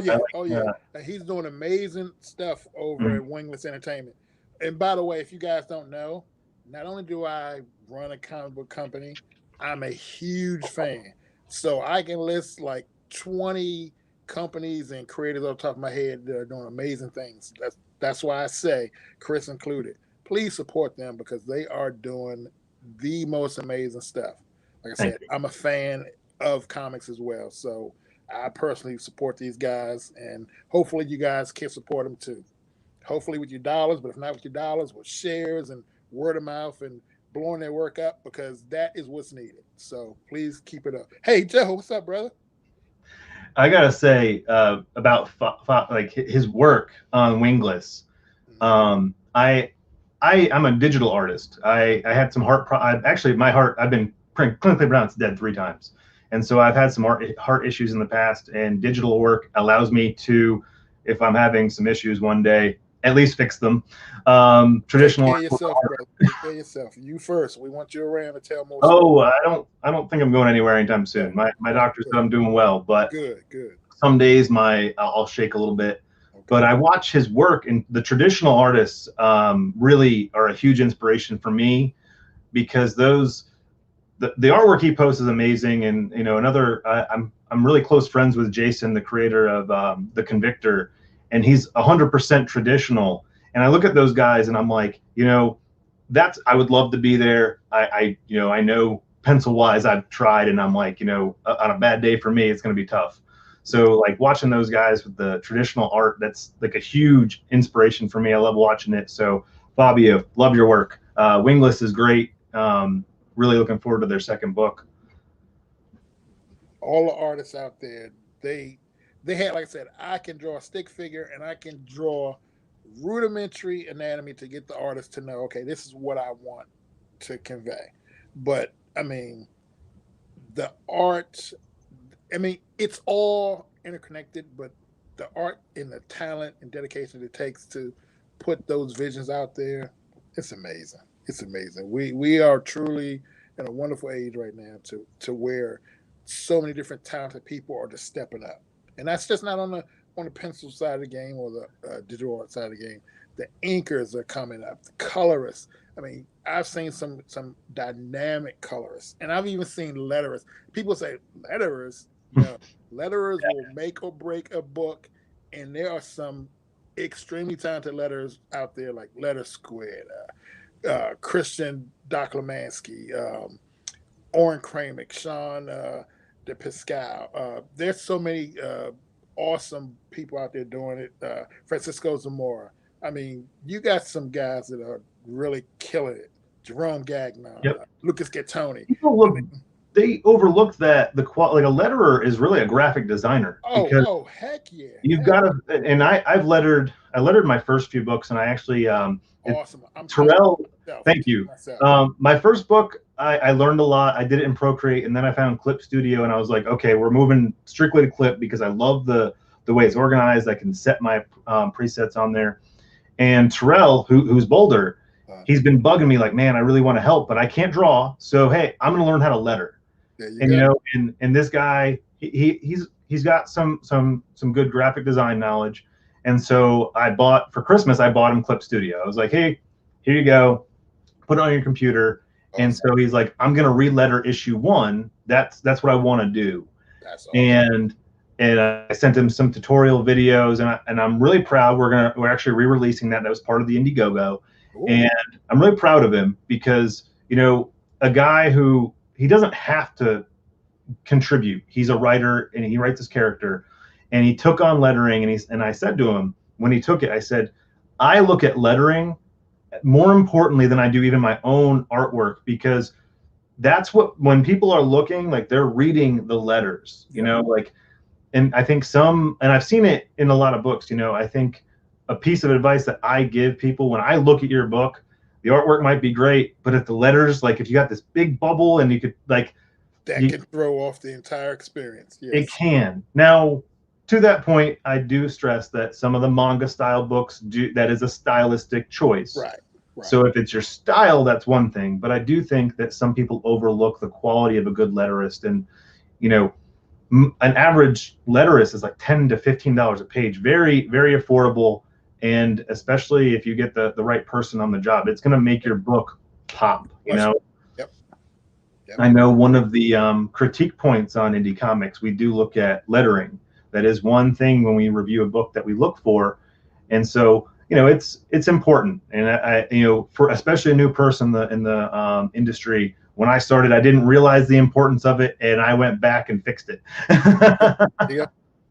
He's doing amazing stuff over at Wingless Entertainment. And by the way, if you guys don't know, not only do I run a comic book company, I'm a huge fan. So I can list like 20 companies and creators off the top of my head that are doing amazing things. That's why I say, Chris included, please support them because they are doing the most amazing stuff. Like I said, I'm a fan of comics as well. So I personally support these guys, and hopefully you guys can support them too. Hopefully with your dollars, but if not with your dollars, with shares and word of mouth and blowing their work up, because that is what's needed. So please keep it up. Hey, Joe, what's up, brother? I gotta say about like his work on Wingless. I'm a digital artist. I had some heart. I've been clinically pronounced dead 3 times. And so I've had some heart issues in the past, and digital work allows me to, if I'm having some issues one day, at least fix them. Traditional. Take care of yourself, brother. Take care of yourself. You first. We want you around to tell more Oh, stories. I don't think I'm going anywhere anytime soon. No, My no, doctor said I'm doing well, but good, good. some days I'll shake a little bit. Okay. But I watch his work, and the traditional artists really are a huge inspiration for me, because the artwork he posts is amazing. And I'm really close friends with Jason, the creator of the Convictor, and he's 100% traditional. And I look at those guys and I'm like, I would love to be there. I know pencil wise I've tried, and I'm like, on a bad day for me it's going to be tough. So like watching those guys with the traditional art, that's like a huge inspiration for me. I love watching it. So Fabio, love your work. Wingless is great. Really looking forward to their second book. All the artists out there, they had, like I said, I can draw a stick figure and I can draw rudimentary anatomy to get the artist to know, okay, this is what I want to convey. But I mean, the art, I mean, it's all interconnected, but the art and the talent and dedication it takes to put those visions out there, it's amazing. It's amazing. We are truly in a wonderful age right now to where so many different talented people are just stepping up, and that's just not on the pencil side of the game or the digital art side of the game. The inkers are coming up, the colorists. I mean, I've seen some dynamic colorists, and I've even seen letterers. People say letterers, letterers will make or break a book, and there are some extremely talented letters out there like Letter Squid, Christian Doklemansky, Oren Kramick, Sean De Pascal. There's so many awesome people out there doing it. Francisco Zamora. I mean, you got some guys that are really killing it. Jerome Gagnon, Yep. Lucas Gattoni. They overlooked that like a letterer is really a graphic designer, because Heck yeah! you've got to. And I lettered my first few books, and I actually awesome. I'm Terrell. Thank you. Myself. My first book, I learned a lot. I did it in Procreate, and then I found Clip Studio, and I was like, okay, we're moving strictly to Clip because I love the way it's organized. I can set my presets on there. And Terrell, who's Boulder, he's been bugging me like, man, I really want to help, but I can't draw. So hey, I'm going to learn how to letter. And this guy, he's got some good graphic design knowledge. And so for Christmas, I bought him Clip Studio. I was like, hey, here you go, put it on your computer. Awesome. And so he's like, I'm going to re-letter issue 1. That's what I want to do. That's awesome. And I sent him some tutorial videos, and I'm really proud. We're actually re-releasing that. That was part of the Indiegogo. Ooh. And I'm really proud of him because, a guy who, he doesn't have to contribute. He's a writer and he writes his character, and he took on lettering, and I said to him when he took it, I said, I look at lettering more importantly than I do even my own artwork, because that's when people are looking, like they're reading the letters, and I think and I've seen it in a lot of books, I think a piece of advice that I give people when I look at your book, the artwork might be great, but if the letters, like if you got this big bubble and you could that can throw off the entire experience. Yes. It can. Now, to that point, I do stress that some of the manga style books that is a stylistic choice. Right. So if it's your style, that's one thing. But I do think that some people overlook the quality of a good letterist, and an average letterist is like $10 to $15 a page, very, very affordable. And especially if you get the right person on the job, it's going to make your book pop. Yep. I know one of the critique points on indie comics, we do look at lettering. That is one thing when we review a book that we look for, and so it's important. And I for especially a new person in the industry, when I started, I didn't realize the importance of it, and I went back and fixed it. Yeah.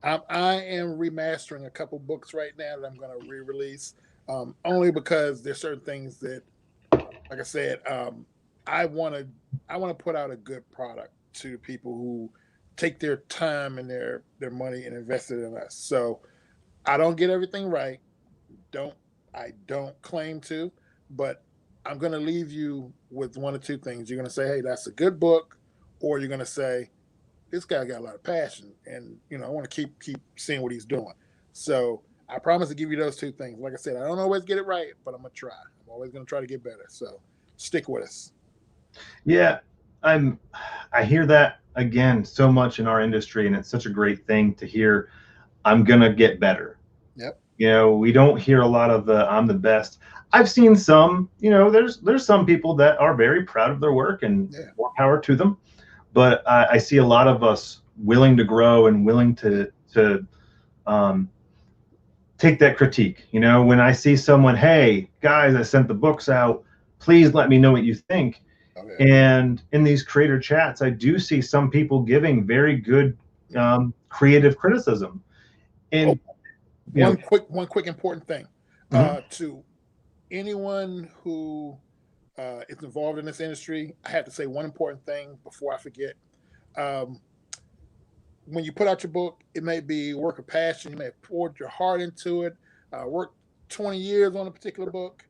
I am remastering a couple books right now that I'm going to re-release, only because there's certain things that, like I said, I want to put out a good product to people who take their time and their money and invest it in us. So I don't get everything right. I don't claim to, but I'm going to leave you with one or two things. You're going to say, hey, that's a good book, or you're going to say, this guy got a lot of passion, and I want to keep seeing what he's doing. So I promise to give you those two things. Like I said, I don't always get it right, but I'm gonna try. I'm always gonna try to get better. So stick with us. Yeah, I hear that again so much in our industry, and it's such a great thing to hear. I'm gonna get better. Yep. We don't hear a lot of the I'm the best. I've seen some, there's some people that are very proud of their work, and more power to them. But I see a lot of us willing to grow and willing to take that critique. When I see someone, hey guys, I sent the books out, please let me know what you think. Okay. And in these creator chats, I do see some people giving very good creative criticism. And one quick important thing to anyone who is involved in this industry, I have to say one important thing before I forget. When you put out your book, it may be a work of passion. You may have poured your heart into it, worked 20 years on a particular book,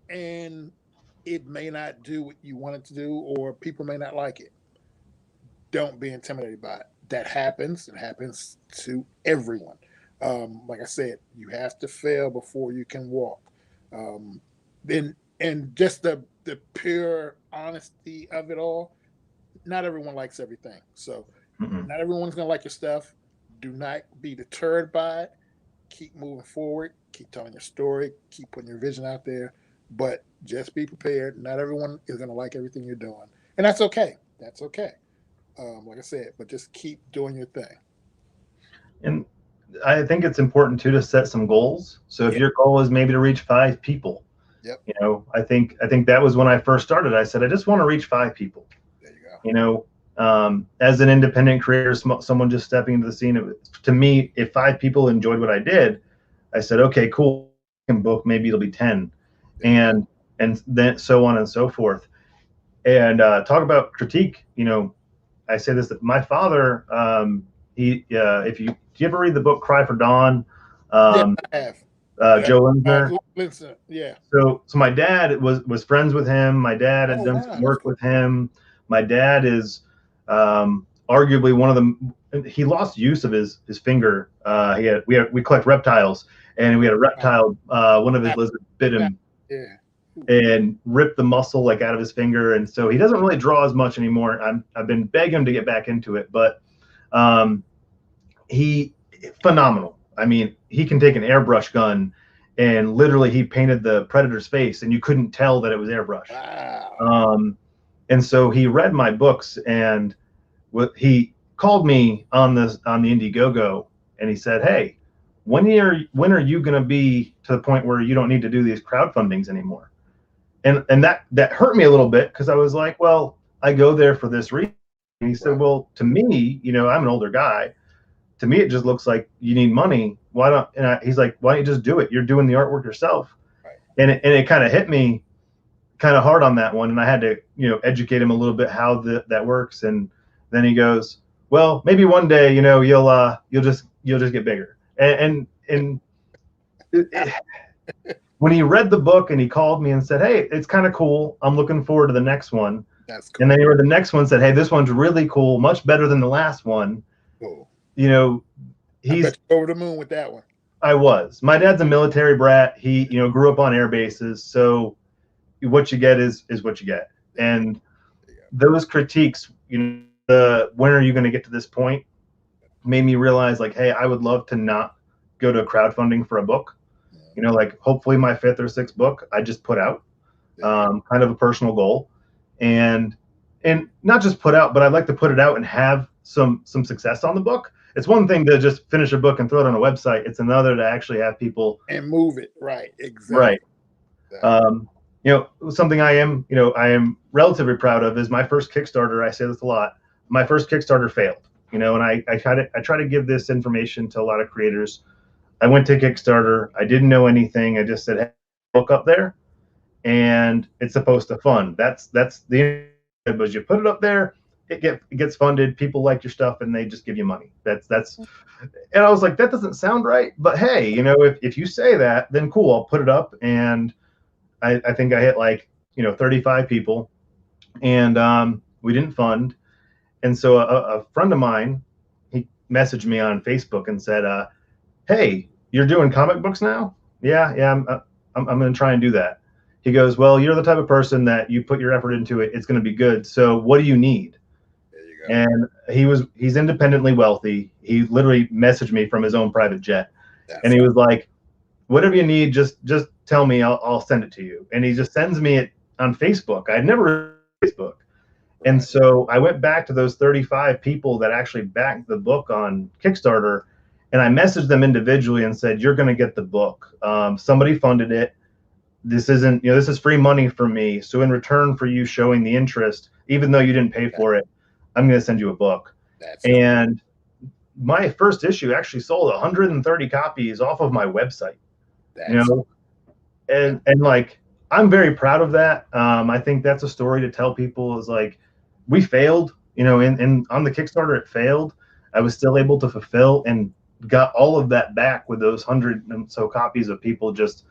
and it may not do what you want it to do, or people may not like it. Don't be intimidated by it. That happens. It happens to everyone. Like I said, you have to fail before you can walk. And just the pure honesty of it all, not everyone likes everything. So not everyone's going to like your stuff. Do not be deterred by it. Keep moving forward. Keep telling your story. Keep putting your vision out there. But just be prepared. Not everyone is going to like everything you're doing. And that's okay. That's okay. Like I said, but just keep doing your thing. And I think it's important too to set some goals. So if your goal is maybe to reach 5 people, I think that was when I first started. I said, I just want to reach 5 people. There you go. As an independent creator, someone just stepping into the scene, to me, if 5 people enjoyed what I did, I said, okay, cool. Book, maybe it'll be 10, and then so on and so forth. And talk about critique. I say this, that my father, if you ever read the book Cry for Dawn, I have. Joe Linsner. Yeah. So my dad was friends with him. My dad had done some work with him. My dad is arguably one of the. He lost use of his finger. We collect reptiles, and we had a reptile. One of his lizards bit him. Yeah. And ripped the muscle out of his finger, and so he doesn't really draw as much anymore. I've been begging him to get back into it, but he phenomenal. I mean, he can take an airbrush gun and literally he painted the predator's face, and you couldn't tell that it was airbrush. Wow. And so he read my books, and he called me on the Indiegogo, and he said, "Hey, when are you going to be to the point where you don't need to do these crowdfundings anymore?" And that hurt me a little bit, because I was like, well, I go there for this reason. And he said, well, to me, I'm an older guy. To me, it just looks like you need money. Why don't? He's like, why don't you just do it? You're doing the artwork yourself. Right. And it kind of hit me kind of hard on that one, and I had to educate him a little bit how that works. And then he goes, well, maybe one day you'll just get bigger. And when he read the book and he called me and said, hey, it's kind of cool, I'm looking forward to the next one. That's cool. And then he read the next one and said, hey, this one's really cool, much better than the last one. Cool. He's over the moon with that one. I was. My dad's a military brat. He grew up on air bases, so what you get is what you get. And those critiques, when are you going to get to this point, made me realize, hey, I would love to not go to crowdfunding for a book. Hopefully my 5th or 6th book I just put out, kind of a personal goal, and not just put out, but I'd like to put it out and have some success on the book. It's one thing to just finish a book and throw it on a website. It's another to actually have people and move it. Right. Exactly. Right. Exactly. Something I am relatively proud of is my first Kickstarter. I say this a lot. My first Kickstarter failed, and I try to give this information to a lot of creators. I went to Kickstarter. I didn't know anything. I just said, hey, book up there, and it's supposed to fund. That's the, but you put it up there, it gets funded. People like your stuff, and they just give you money. That's. And I was like, that doesn't sound right. But hey, if you say that, then cool, I'll put it up. And I think I hit 35 people, and we didn't fund. And so a friend of mine, he messaged me on Facebook and said, "Hey, you're doing comic books now?" Yeah, I'm going to try and do that. He goes, "Well, you're the type of person that you put your effort into it, it's going to be good. So what do you need?" There you go. And he's independently wealthy. He literally messaged me from his own private jet, and he was like, "Whatever you need, just tell me. I'll send it to you." And he just sends me it on Facebook. I'd never Facebook. And so I went back to those 35 people that actually backed the book on Kickstarter, and I messaged them individually and said, "You're going to get the book. Somebody funded it. This isn't, this is free money from me. So in return for you showing the interest, even though you didn't pay for it, I'm going to send you a book." And my first issue actually sold 130 copies off of my website. And like, I'm very proud of that. I think that's a story to tell people, is like, we failed, in on the Kickstarter, it failed. I was still able to fulfill and got all of that back with those 100 and so copies of people just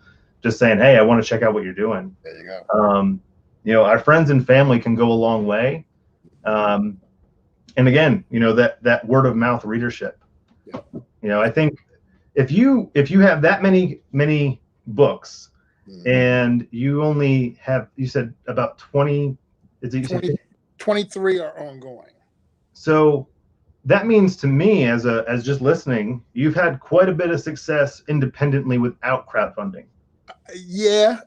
saying, "Hey, I want to check out what you're doing." There you go. Our friends and family can go a long way. And again, that word of mouth readership. Yeah. I think if you have that many books, and you only have, you said about 20, is it 23 are ongoing. So that means to me, as just listening, you've had quite a bit of success independently without crowdfunding. Yeah.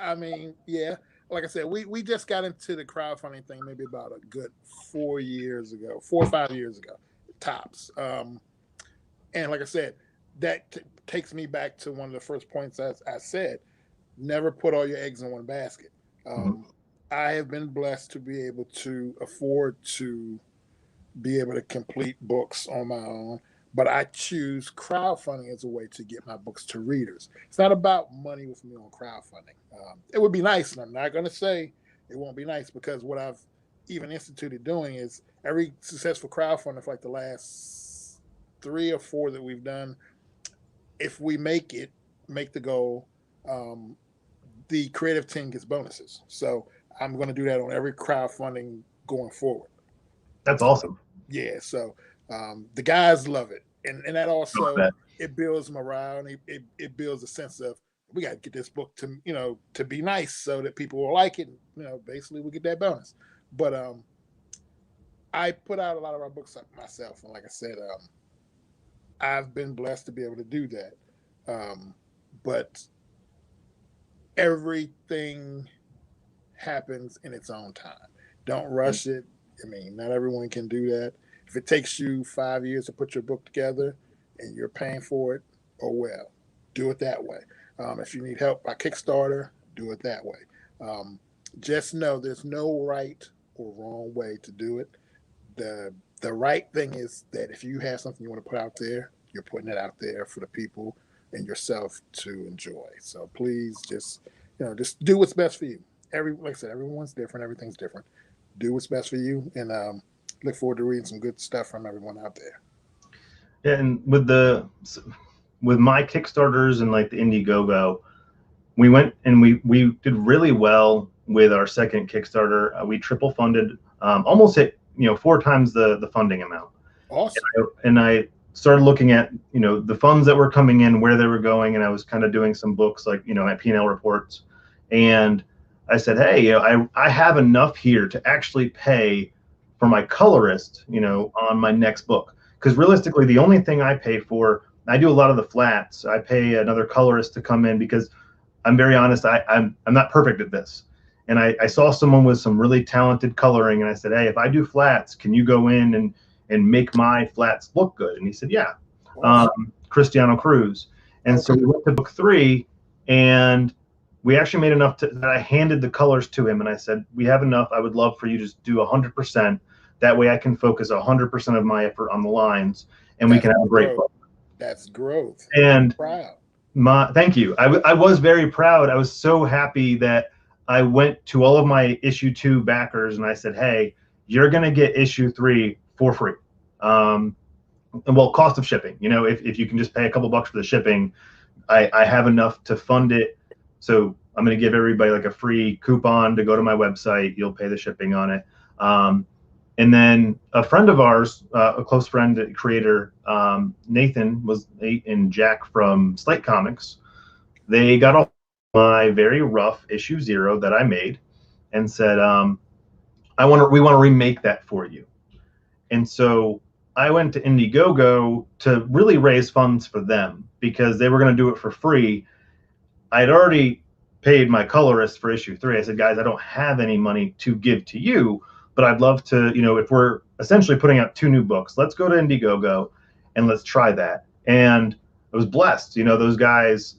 I mean, yeah. Like I said, we just got into the crowdfunding thing maybe about a good 4 or 5 years ago, tops. And like I said, that takes me back to one of the first points I said. Never put all your eggs in one basket. I have been blessed to be able to afford to be able to complete books on my own, but I choose crowdfunding as a way to get my books to readers. It's not about money with me on crowdfunding. It would be nice, and I'm not going to say it won't be nice, because what I've even instituted doing is every successful crowdfunder for like the last 3 or 4 that we've done, if we make the goal, the creative team gets bonuses. So I'm going to do that on every crowdfunding going forward. That's awesome. Yeah. So the guys love it. And that also, it builds morale, and it builds a sense of, we got to get this book to be nice so that people will like it. Basically we get that bonus. But I put out a lot of our books myself. And like I said, I've been blessed to be able to do that. But everything happens in its own time. Don't rush it. I mean, not everyone can do that. If it takes you 5 years to put your book together and you're paying for it, oh well, do it that way. If you need help by Kickstarter, do it that way. Just know there's no right or wrong way to do it. The right thing is that if you have something you want to put out there, you're putting it out there for the people and yourself to enjoy. So please just do what's best for you. Like I said, everyone's different. Everything's different. Do what's best for you, and look forward to reading some good stuff from everyone out there. Yeah, and with my Kickstarters and like the Indiegogo, we went and we did really well with our second Kickstarter. We triple funded, almost hit 4 times the funding amount. Awesome. And I started looking at the funds that were coming in, where they were going, and I was kind of doing some books like my P&L reports, and I said, hey, I have enough here to actually pay for my colorist, on my next book. Because realistically, the only thing I pay for, I do a lot of the flats. I pay another colorist to come in, because I'm very honest, I'm not perfect at this. And I saw someone with some really talented coloring, and I said, hey, if I do flats, can you go in and make my flats look good? And he said, yeah. Cristiano Cruz. And so we went to book 3, and we actually made enough that I handed the colors to him, and I said, we have enough. I would love for you to do 100%. That way I can focus 100% of my effort on the lines, and we can have a great book. That's growth. And proud. Thank you. I was very proud. I was so happy that I went to all of my issue 2 backers and I said, hey, you're going to get issue 3 for free. And well, cost of shipping, if you can just pay a couple bucks for the shipping, I have enough to fund it. So I'm going to give everybody like a free coupon to go to my website. You'll pay the shipping on it. And then a friend of ours, a close friend, creator, Nathan and Jack from Slate Comics. They got a my very rough issue 0 that I made, and said, we want to remake that for you. And so I went to Indiegogo to really raise funds for them because they were going to do it for free. I had already paid my colorist for issue 3. I said, guys, I don't have any money to give to you, but I'd love to, if we're essentially putting out 2 new books, let's go to Indiegogo and let's try that. And I was blessed. Those guys,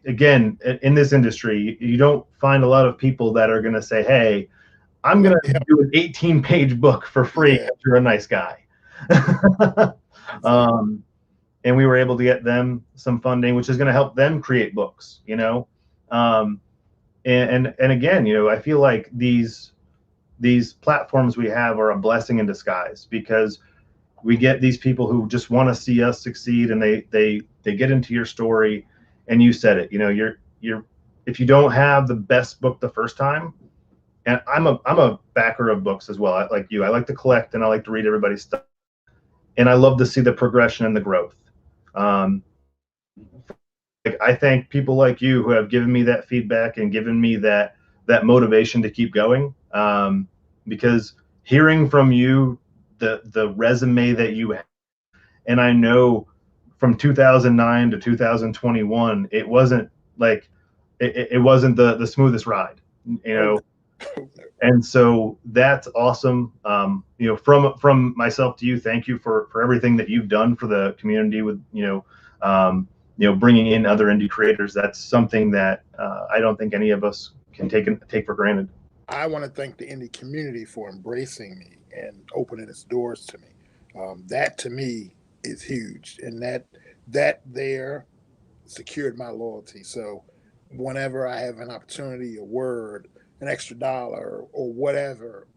again, in this industry, you don't find a lot of people that are going to say, hey, I'm going to do an 18-page book for free if you're a nice guy. And we were able to get them some funding, which is going to help them create books, and again, I feel like these platforms we have are a blessing in disguise, because we get these people who just want to see us succeed, and they get into your story, and you said it, you're if you don't have the best book the first time, and I'm a backer of books as well. Like you, I like to collect and I like to read everybody's stuff, and I love to see the progression and the growth. I thank people like you who have given me that feedback and given me that motivation to keep going. Because hearing from you the resume that you have, and I know from 2009 to 2021, it wasn't like it wasn't the smoothest ride, And so that's awesome. From myself to you, thank you for everything that you've done for the community with, bringing in other indie creators. That's something that I don't think any of us can take for granted. I want to thank the indie community for embracing me and opening its doors to me. That to me is huge, and that there secured my loyalty. So whenever I have an opportunity, a word, an extra dollar, or whatever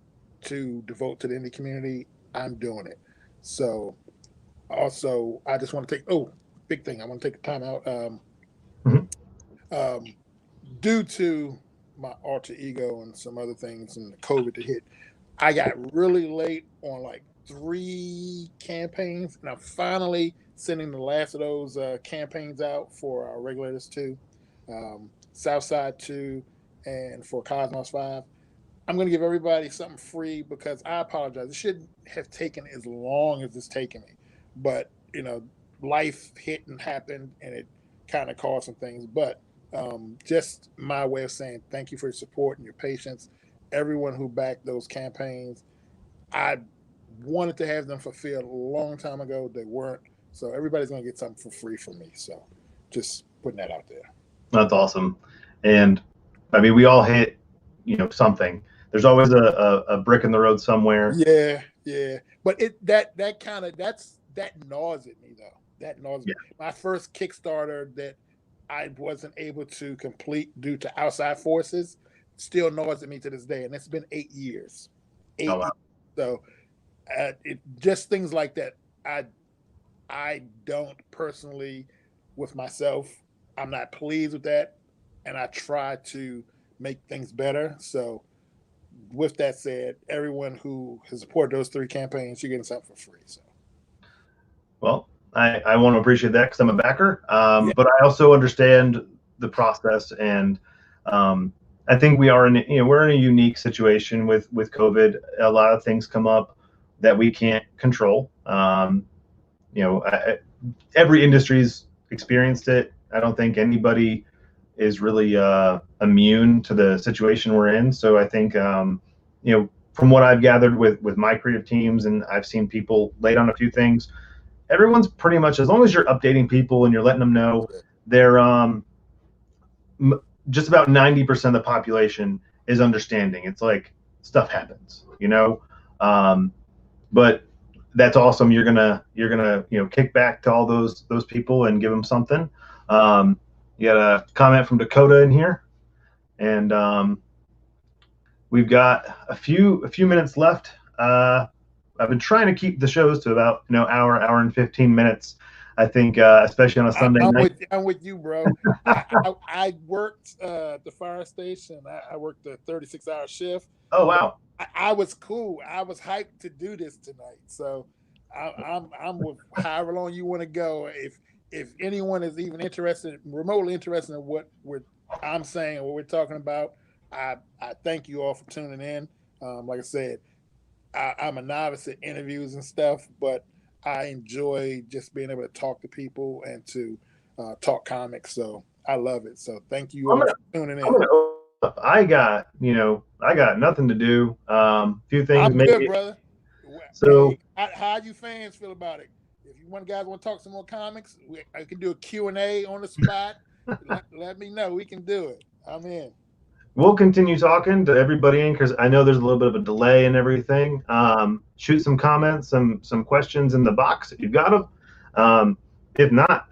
to devote to the indie community, I'm doing it. So also, I just want to take big thing. I want to take a time out. Due to my alter ego and some other things and the COVID to hit, I got really late on like 3 campaigns, and I'm finally sending the last of those campaigns out for our Regulators 2, Southside 2, and for Cosmos 5. I'm going to give everybody something free because I apologize. It shouldn't have taken as long as it's taken me. But, life hit and happened, and it kind of caused some things. But just my way of saying thank you for your support and your patience. Everyone who backed those campaigns, I wanted to have them fulfilled a long time ago. They weren't. So everybody's going to get something for free from me. So just putting that out there. That's awesome. And I mean, we all hit, something. There's always a brick in the road somewhere. Yeah. But that gnaws at me though. That gnaws me. My first Kickstarter that I wasn't able to complete due to outside forces still gnaws at me to this day, and it's been 8 years. 8 wow. years. So just things like that. I don't personally, with myself, I'm not pleased with that, and I try to make things better. So with that said, everyone who has supported those 3 campaigns, you're getting something for free. So, well, I want to appreciate that because I'm a backer, but I also understand the process, and I think we're in a unique situation with COVID. A lot of things come up that we can't control. Every industry's experienced it. I don't think anybody is really immune to the situation we're in. So I think, from what I've gathered with my creative teams, and I've seen people late on a few things, everyone's pretty much, as long as you're updating people and you're letting them know, they're just about 90% of the population is understanding. It's like stuff happens, but that's awesome. You're gonna kick back to all those people and give them something. You got a comment from Dakota in here, and we've got a few minutes left. I've been trying to keep the shows to about hour and 15 minutes. I think, especially on a Sunday night. I'm with you, bro. I worked at the fire station. I worked a 36-hour shift. Oh, wow. I was cool. I was hyped to do this tonight. So I'm with however long you want to go. If anyone is even interested, remotely interested in what I'm saying, what we're talking about, I thank you all for tuning in. Like I said, I'm a novice at interviews and stuff, but I enjoy just being able to talk to people and to talk comics. So I love it. So thank you all for tuning in. I got nothing to do. Few things I'm good, maybe. brother. So Hey, how you fans feel about it? If you guys want to talk some more comics, I can do a Q&A on the spot. let me know. We can do it. I'm in. we'll continue talking to everybody in because I know there's a little bit of a delay and everything. Shoot some comments, some questions in the box if you've got them. If not,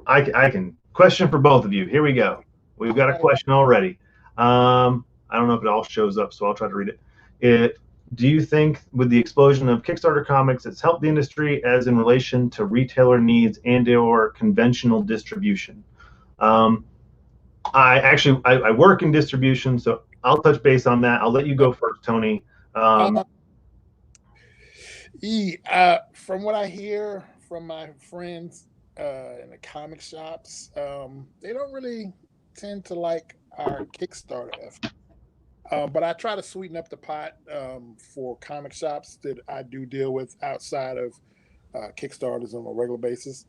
I can question for both of you. Here we go. We've got a question already. I don't know if it all shows up, so I'll try to read it. Do you think with the explosion of Kickstarter comics, it's helped the industry as in relation to retailer needs and/or conventional distribution? I work in distribution, so I'll touch base on that. I'll let you go first, Tony. From what I hear from my friends in the comic shops, they don't really tend to like our Kickstarter effort. But I try to sweeten up the pot for comic shops that I do deal with outside of Kickstarters on a regular basis.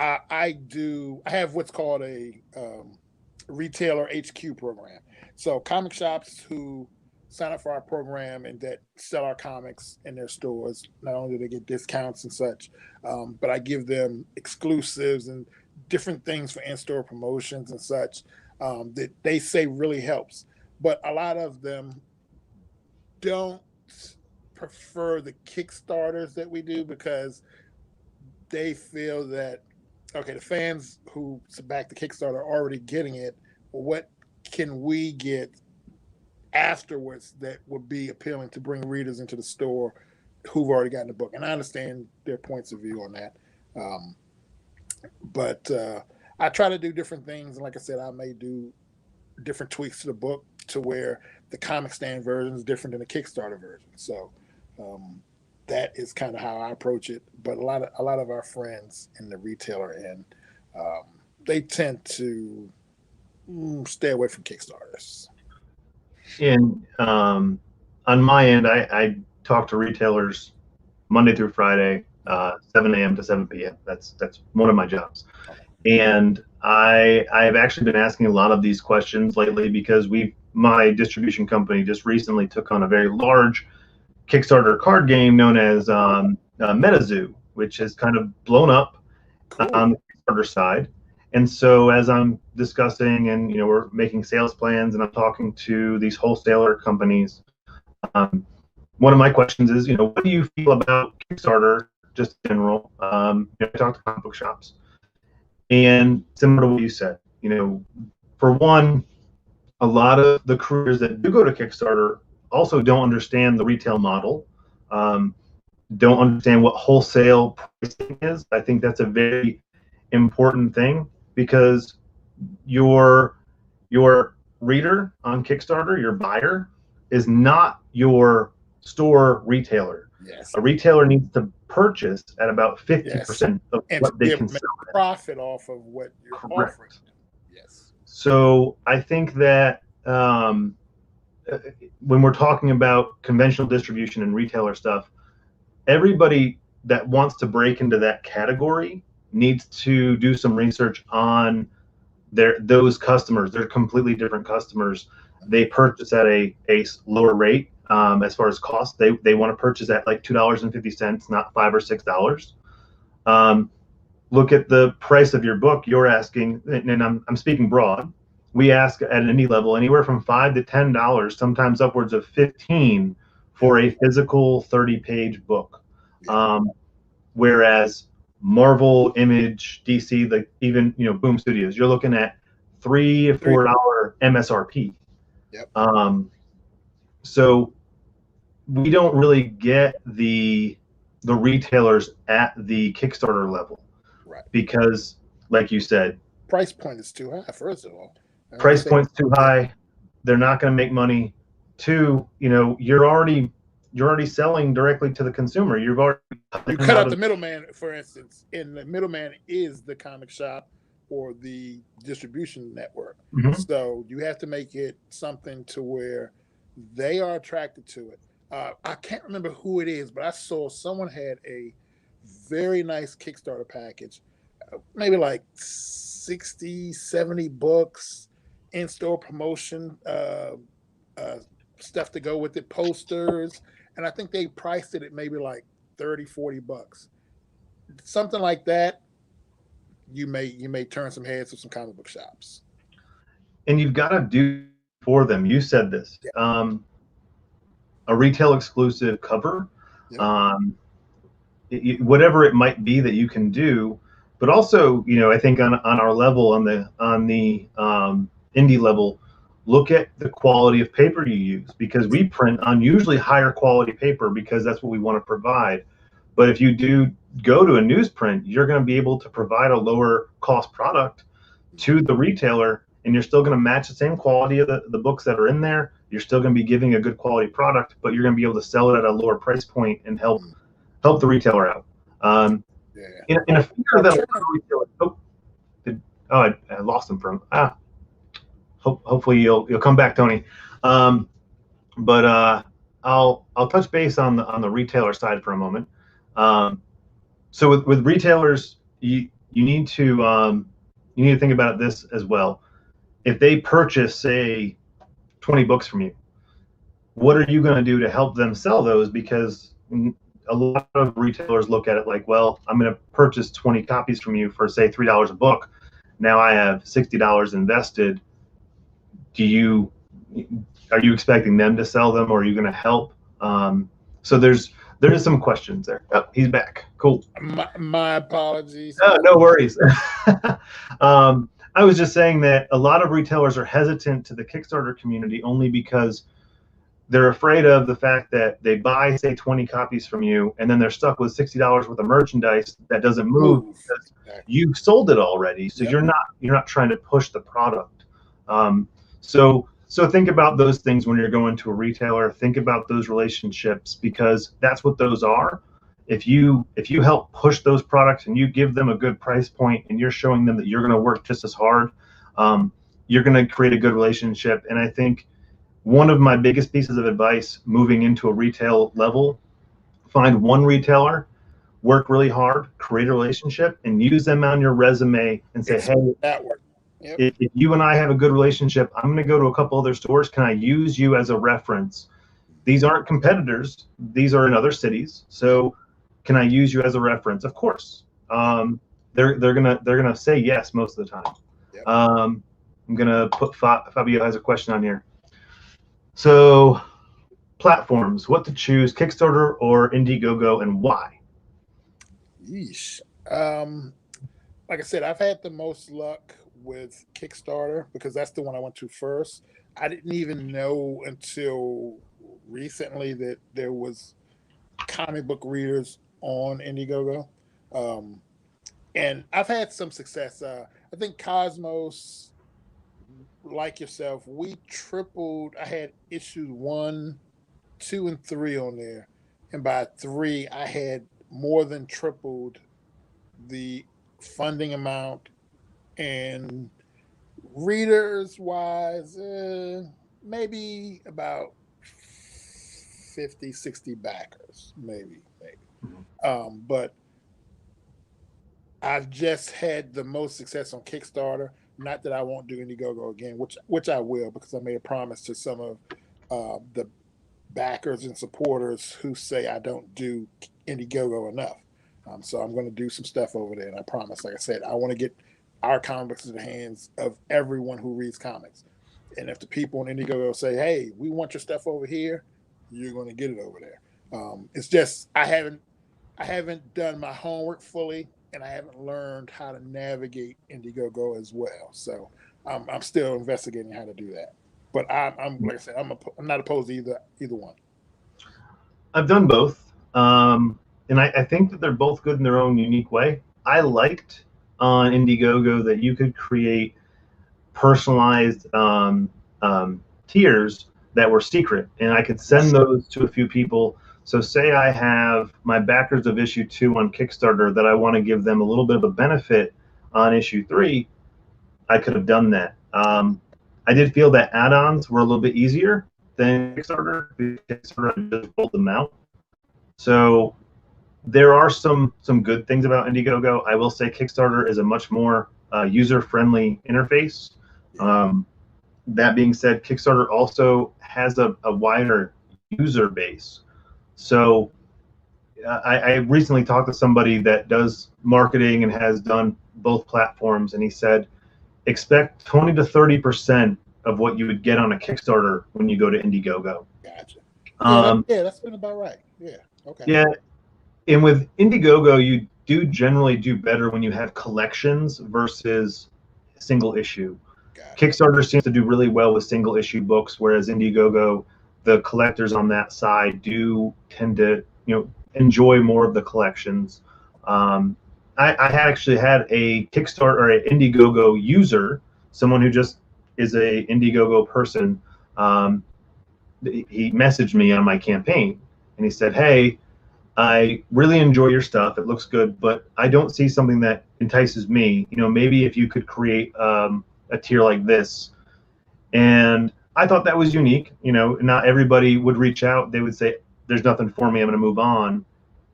I have what's called a retailer HQ program. So comic shops who sign up for our program and that sell our comics in their stores, not only do they get discounts and such, but I give them exclusives and different things for in-store promotions and such that they say really helps. But a lot of them don't prefer the Kickstarters that we do because they feel that, okay, the fans who back the Kickstarter are already getting it. What can we get afterwards that would be appealing to bring readers into the store who've already gotten the book? And I understand their points of view on that. But I try to do different things. And like I said, I may do different tweaks to the book to where the comic stand version is different than the Kickstarter version. So that is kind of how I approach it. But a lot of our friends in the retailer end, they tend to stay away from Kickstarters. And on my end, I talk to retailers Monday through Friday, 7 a.m. to 7 p.m. That's one of my jobs. And I've actually been asking a lot of these questions lately because my distribution company just recently took on a very large Kickstarter card game known as MetaZoo, which has kind of blown up on the Kickstarter side. And so as I'm discussing and we're making sales plans and I'm talking to these wholesaler companies, one of my questions is, what do you feel about Kickstarter just in general? I talk to comic book shops. And similar to what you said, for one, a lot of the creators that do go to Kickstarter also don't understand the retail model, don't understand what wholesale pricing is. I think that's a very important thing because your reader on Kickstarter, your buyer, is not your store retailer. Yes. A retailer needs to purchase at about 50% of what they can sell. Profit off of what you're offering. Yes. So I think that when we're talking about conventional distribution and retailer stuff, everybody that wants to break into that category needs to do some research on those customers. They're completely different customers. They purchase at a lower rate. As far as cost, they want to purchase at like $2.50, not $5 or $6. Look at the price of your book. You're asking, and I'm speaking broad. We ask at any level anywhere from $5 to $10, sometimes upwards of $15 for a physical 30-page book. Whereas Marvel, Image, DC, like even Boom Studios, you're looking at $3 to $4 MSRP. Yep. So we don't really get the the retailers at the Kickstarter level, Right. because, like you said, Price point is too high. First of all, price point's too high. They're not going to make money. Two, you're already selling directly to the consumer. You've already you cut out the middleman, for instance, and the middleman is the comic shop or the distribution network. Mm-hmm. So you have to make it something to where they are attracted to it. I can't remember who it is, but I saw someone had a very nice Kickstarter package, maybe like 60, 70 books, in-store promotion, stuff to go with it, posters. And I think they priced it at maybe like 30, 40 bucks. Something like that, you may turn some heads with some comic book shops. And you've got to do for them. You said this. Yeah. A retail exclusive cover, yeah. Whatever it might be that you can do, but also, I think on our level, on the indie level, look at the quality of paper you use, because we print on usually higher quality paper because that's what we want to provide. But if you do go to a newsprint, you're going to be able to provide a lower cost product to the retailer, and you're still going to match the same quality of the books that are in there. You're still going to be giving a good quality product, but you're going to be able to sell it at a lower price point and help the retailer out. In a fear that I lost him from. Hopefully you'll come back, Tony. But I'll touch base on the retailer side for a moment. So with retailers, you need to think about this as well. If they purchase, say, 20 books from you, what are you going to do to help them sell those? Because a lot of retailers look at it like, well, I'm going to purchase 20 copies from you for, say, $3 a book. Now I have $60 invested. Are you expecting them to sell them, or are you going to help? So there is some questions there. Oh, he's back. Cool. My apologies. No worries. I was just saying that a lot of retailers are hesitant to the Kickstarter community only because they're afraid of the fact that they buy, say, 20 copies from you, and then they're stuck with $60 worth of merchandise that doesn't move because you've sold it already. So you're not trying to push the product. So think about those things when you're going to a retailer. Think about those relationships, because that's what those are. If you help push those products and you give them a good price point and you're showing them that you're going to work just as hard, you're going to create a good relationship. And I think one of my biggest pieces of advice moving into a retail level, find one retailer, work really hard, create a relationship, and use them on your resume and say, hey, that work. Yep. If you and I have a good relationship, I'm going to go to a couple other stores. Can I use you as a reference? These aren't competitors. These are in other cities. So can I use you as a reference? Of course. They're gonna say yes most of the time. Yep. I'm gonna put Fabio has a question on here. So platforms, what to choose, Kickstarter or Indiegogo, and why? Yeesh. Like I said, I've had the most luck with Kickstarter because that's the one I went to first. I didn't even know until recently that there was comic book readers on Indiegogo. And I've had some success. I think Cosmos, like yourself, we tripled. I had issue 1, 2, and 3 on there. And by 3, I had more than tripled the funding amount. And readers wise, maybe about 50, 60 backers, maybe. But I've just had the most success on Kickstarter. Not that I won't do Indiegogo again, which I will, because I made a promise to some of the backers and supporters who say I don't do Indiegogo enough. So I'm going to do some stuff over there, and I promise, like I said, I want to get our comic books in the hands of everyone who reads comics. And if the people on Indiegogo say, hey, we want your stuff over here, you're going to get it over there. It's just I haven't done my homework fully, and I haven't learned how to navigate Indiegogo as well. So I'm still investigating how to do that. But I'm like I said, I'm not opposed to either one. I've done both. and I think that they're both good in their own unique way. I liked on Indiegogo that you could create personalized tiers that were secret, and I could send those to a few people. So, say I have my backers of issue 2 on Kickstarter that I want to give them a little bit of a benefit on issue 3. I could have done that. I did feel that add-ons were a little bit easier than Kickstarter. Kickstarter just rolled them out. So there are some good things about Indiegogo. I will say Kickstarter is a much more user-friendly interface. That being said, Kickstarter also has a wider user base. So I recently talked to somebody that does marketing and has done both platforms, and he said, expect 20 to 30% of what you would get on a Kickstarter when you go to Indiegogo. Gotcha. Yeah, that's been about right. Yeah. Okay. Yeah. And with Indiegogo, you do generally do better when you have collections versus single issue. Kickstarter seems to do really well with single issue books, whereas Indiegogo, the collectors on that side do tend to, enjoy more of the collections. I actually had a Kickstarter or an Indiegogo user, someone who just is a Indiegogo person. He messaged me on my campaign, and he said, "Hey, I really enjoy your stuff. It looks good, but I don't see something that entices me. Maybe if you could create a tier like this." And I thought that was unique. Not everybody would reach out. They would say, "There's nothing for me. I'm going to move on."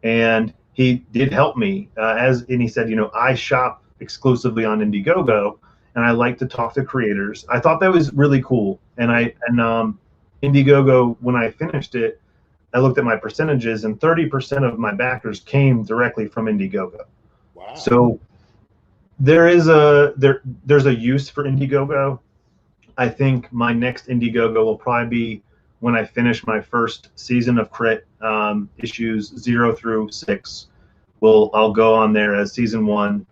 And he did help me. And he said, I shop exclusively on Indiegogo, and I like to talk to creators. I thought that was really cool. And Indiegogo, when I finished it, I looked at my percentages, and 30% of my backers came directly from Indiegogo. Wow. So there's a use for Indiegogo. I think my next Indiegogo will probably be when I finish my first season of Crit, issues 0 through 6. I'll go on there as season 1,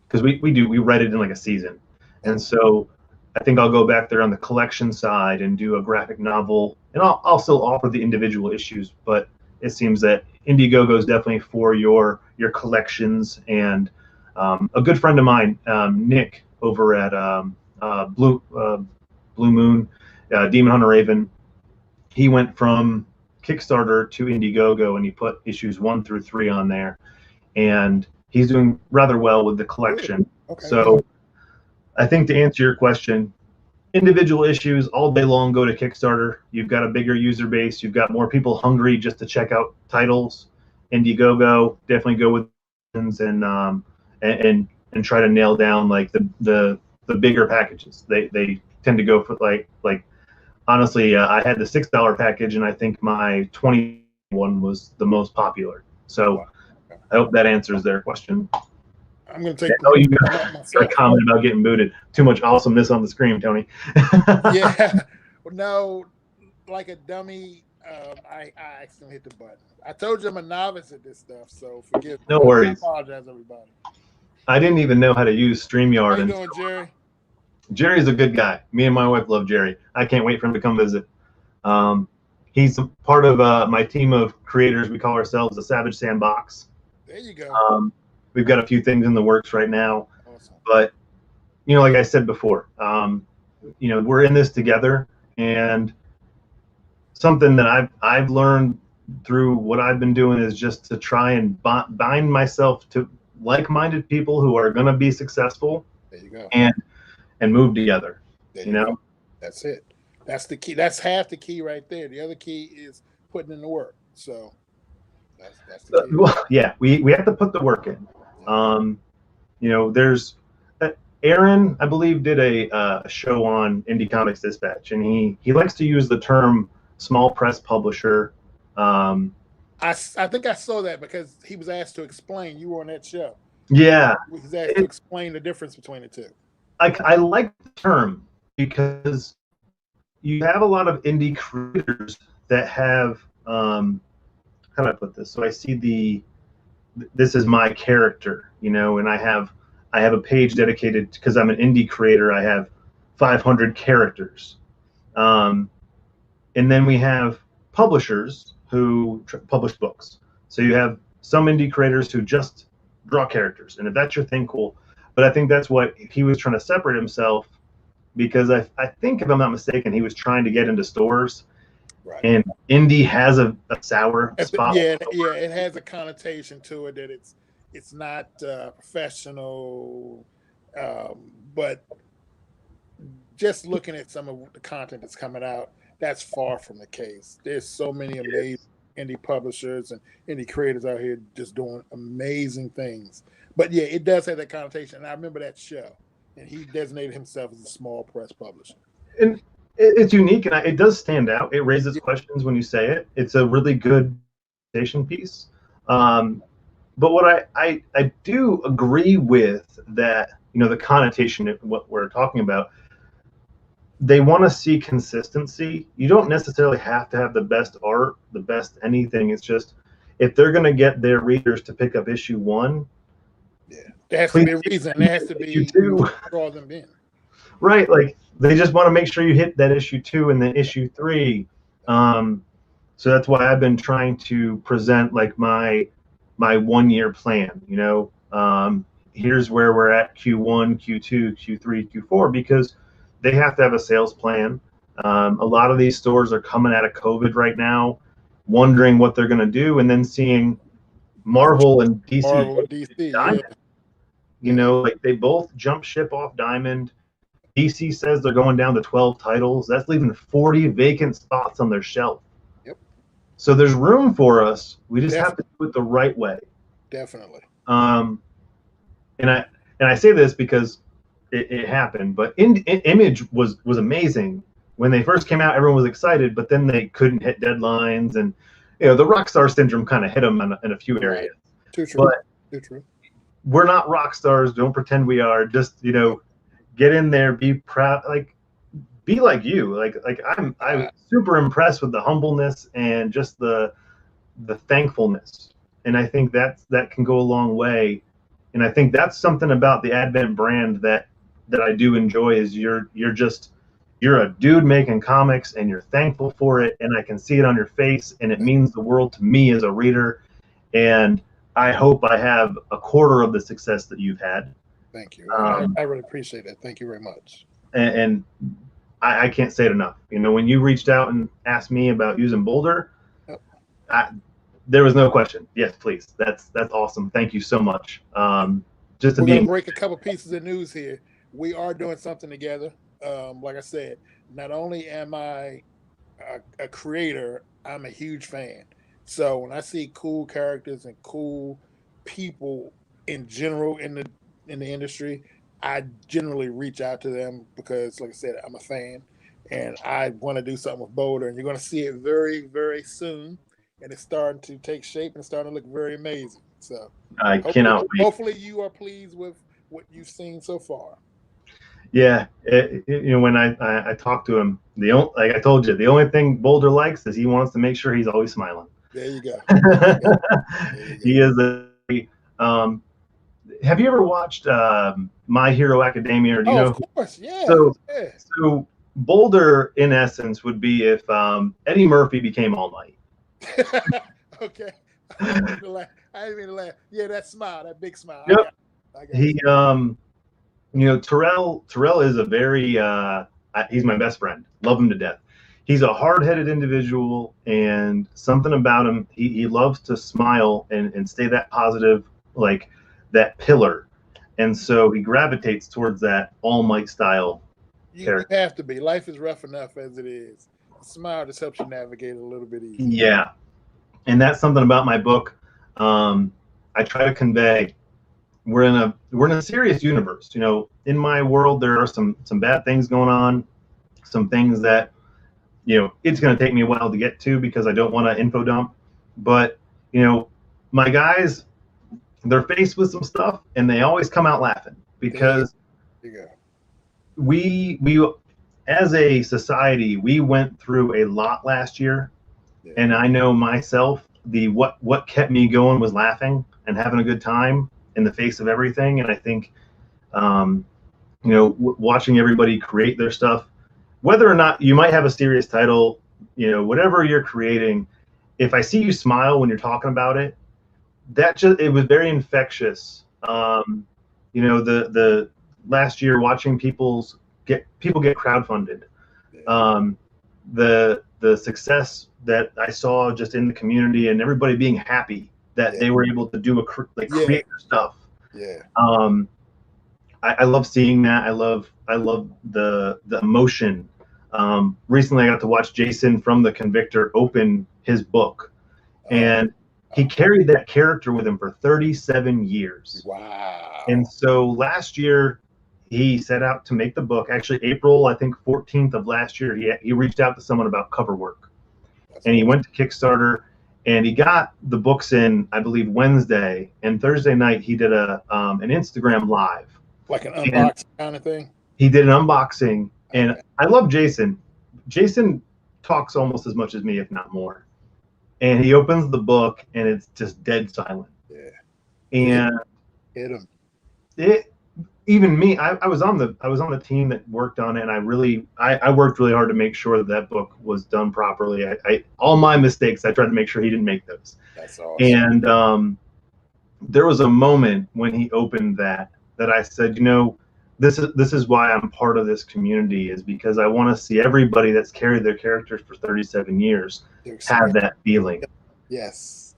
because we read it in like a season, and so I think I'll go back there on the collection side and do a graphic novel, and I'll still offer the individual issues, but it seems that Indiegogo is definitely for your collections. And a good friend of mine, Nick, over at Blue Moon, Demon Hunter Raven, he went from Kickstarter to Indiegogo, and he put issues 1 through 3 on there, and he's doing rather well with the collection. Okay. So I think to answer your question, individual issues all day long go to Kickstarter. You've got a bigger user base. You've got more people hungry just to check out titles. Indiegogo, definitely go with and try to nail down like the bigger packages. They tend to go for like honestly, I had the $6 package, and I think my 20 one was the most popular. So I hope that answers their question. I'm going to take. Oh, you got a comment about getting booted. Too much awesomeness on the screen, Tony. Yeah. Well, no, like a dummy, I accidentally hit the button. I told you I'm a novice at this stuff, so forgive me. No worries. I apologize, everybody. I didn't even know how to use StreamYard. How you doing, Jerry? Jerry's a good guy. Me and my wife love Jerry. I can't wait for him to come visit. He's a part of my team of creators. We call ourselves the Savage Sandbox. There you go. We've got a few things in the works right now. Awesome. But, like I said before, we're in this together. And something that I've learned through what I've been doing is just to try and bind myself to like-minded people who are going to be successful. There you go. And move together. There you know? That's it. That's the key. That's half the key right there. The other key is putting in the work. So that's the key. Well, yeah, we have to put the work in. There's Aaron, I believe, did a show on Indie Comics Dispatch, and he likes to use the term small press publisher. I think I saw that because he was asked to explain. You were on that show. Yeah. He was asked to explain the difference between the two. I like the term because you have a lot of indie creators that have how do I put this? So I see this is my character, and I have a page dedicated because I'm an indie creator. I have 500 characters, and then we have publishers who publish books. So you have some indie creators who just draw characters, and if that's your thing, cool. But I think that's what he was trying to separate himself, because I think, if I'm not mistaken, he was trying to get into stores, Right. and indie has a sour spot. Yeah, it has a connotation to it that it's not professional, but just looking at some of the content that's coming out, that's far from the case. There's so many amazing indie publishers and indie creators out here just doing amazing things. But yeah, it does have that connotation. And I remember that show, and he designated himself as a small press publisher. And it's unique, and it does stand out. It raises questions when you say it. It's a really good presentation piece. But what I do agree with, that, the connotation of what we're talking about, they want to see consistency. You don't necessarily have to have the best art, the best anything. It's just, if they're going to get their readers to pick up issue 1, there has to be a reason. There has to be issue 2. Draw them in. Right, like they just want to make sure you hit that issue 2 and then issue 3. So that's why I've been trying to present like my 1-year plan. Here's where we're at Q1, Q2, Q3, Q4, because they have to have a sales plan. A lot of these stores are coming out of COVID right now, wondering what they're going to do, and then seeing Marvel and DC. Diamond. Yeah. Like they both jump ship off Diamond. DC says they're going down to 12 titles. That's leaving 40 vacant spots on their shelf. Yep. So there's room for us. We just have to do it the right way. Definitely. And I say this because it happened, but Image was amazing. When they first came out, everyone was excited, but then they couldn't hit deadlines, and the Rockstar syndrome kind of hit them in a few areas. Too true. But Too true. We're not rock stars. Don't pretend we are. Just get in there, be proud, be like you. I'm super impressed with the humbleness and just the thankfulness, and I think that can go a long way. And I think that's something about the Advent brand that I do enjoy, is you're a dude making comics, and you're thankful for it, and I can see it on your face, and it means the world to me as a reader. And I hope I have a quarter of the success that you've had. Thank you. I really appreciate it. Thank you very much. And I can't say it enough. When you reached out and asked me about using Boulder, there was no question. Yes, please. That's awesome. Thank you so much. We're going to break a couple pieces of news here. We are doing something together. Like I said, not only am I a creator, I'm a huge fan. So when I see cool characters and cool people in general in the industry, I generally reach out to them because, like I said, I'm a fan, and I want to do something with Boulder. And you're going to see it very, very soon. And it's starting to take shape and starting to look very amazing. So I cannot wait. Hopefully you are pleased with what you've seen so far. Yeah, when I talked to him, like I told you, the only thing Boulder likes is he wants to make sure he's always smiling. There you go. He is have you ever watched My Hero Academia? Or do you know? Of course, yeah. So Boulder, in essence, would be if Eddie Murphy became All Might. Okay. I didn't mean to laugh. Yeah, that smile, that big smile. Yep. He, Kittrell is a very, he's my best friend. Love him to death. He's a hard-headed individual, and something about him, he loves to smile and stay that positive, like that pillar. And so he gravitates towards that All Might style character. You have to be. Life is rough enough as it is. A smile just helps you navigate a little bit easier. Yeah. And that's something about my book. I try to convey we're in a serious universe. In my world there are some bad things going on, some things that it's going to take me a while to get to because I don't want to info dump. But my guys, they're faced with some stuff and they always come out laughing because we as a society, we went through a lot last year. Yeah. And I know myself, what kept me going was laughing and having a good time in the face of everything. And I think, watching everybody create their stuff, whether or not you might have a serious title, whatever you're creating, if I see you smile when you're talking about it, it was very infectious. You know, the last year watching people get crowdfunded. The success that I saw just in the community and everybody being happy that they were able to do create stuff. Yeah. I love seeing that. I love the emotion. Recently, I got to watch Jason from The Convictor open his book, and he carried that character with him for 37 years. Wow. And so last year, he set out to make the book. Actually, April, I think 14th of last year, he reached out to someone about cover work. And he went to Kickstarter, and he got the books in, I believe, Wednesday. And Thursday night, he did an Instagram live. Like an unboxing kind of thing? He did an unboxing. And I love Jason. Jason talks almost as much as me, if not more. And he opens the book, and it's just dead silent. Yeah. And hit him. Even me, I was on the team that worked on it, and I worked really hard to make sure that book was done properly. I all my mistakes, I tried to make sure he didn't make those. That's awesome. And there was a moment when he opened that I said, you know, this is why I'm part of this community, is because I want to see everybody that's carried their characters for 37 years have that feeling. Yes.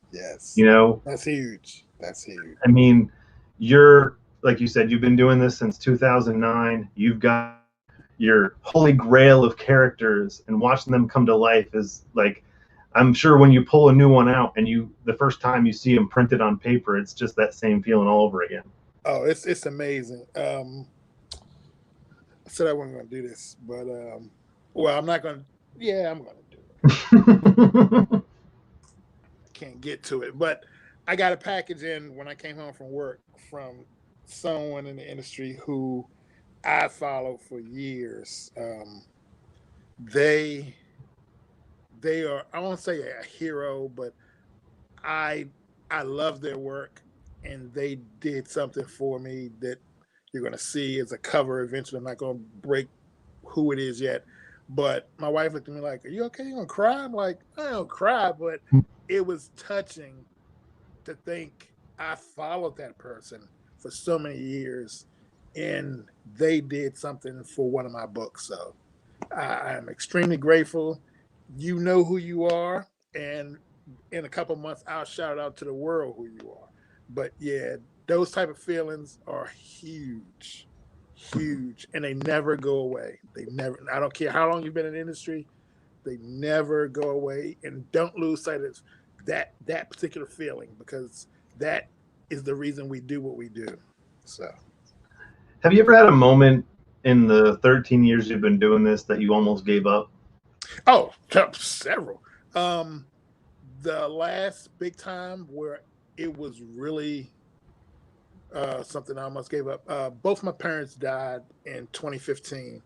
You know, that's huge. I mean, you're, like you said, you've been doing this since 2009. You've got your holy grail of characters, and watching them come to life is like, I'm sure when you pull a new one out and the first time you see them printed on paper, it's just that same feeling all over again. Oh, it's amazing. I said I wasn't going to do this, but well, I'm not going to. Yeah, I'm going to do it. Can't get to it, but I got a package in when I came home from work from someone in the industry who I followed for years. They are, I won't say a hero, but I love their work, and they did something for me that you're going to see as a cover eventually. I'm not going to break who it is yet, but my wife looked at me like, "Are you okay? You going to cry?" I'm like, "I don't cry," but it was touching to think I followed that person for so many years, and they did something for one of my books. So I am extremely grateful. You know who you are, and in a couple months, I'll shout out to the world who you are. But yeah, those type of feelings are huge, and they never go away. I don't care how long you've been in the industry, they never go away. And don't lose sight of that particular feeling, because that is the reason we do what we do. So, have you ever had a moment in the 13 years you've been doing this that you almost gave up? Oh, several. The last big time where it was really something I almost gave up. Both my parents died in 2015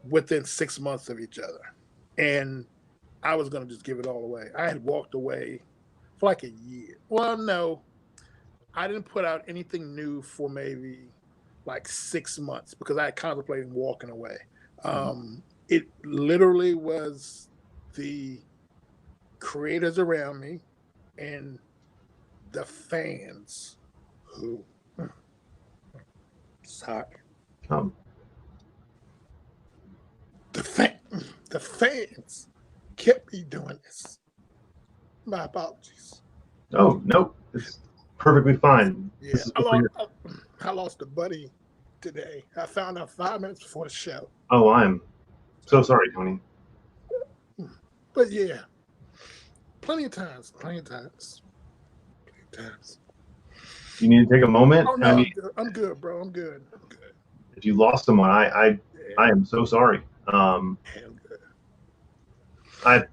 within 6 months of each other. And I was going to just give it all away. I had walked away for like a year. Well, no, I didn't put out anything new for maybe like 6 months because I had contemplated walking away. It literally was the creators around me and the fans who the fans kept me doing this. My apologies. Oh, no, it's perfectly fine. Yeah, I lost a buddy today. I found out 5 minutes before the show. Oh, I'm so sorry, Tony. But yeah, plenty of times. You need to take a moment. Oh, no, I'm good, bro. I'm good. If you lost someone, I am so sorry. When I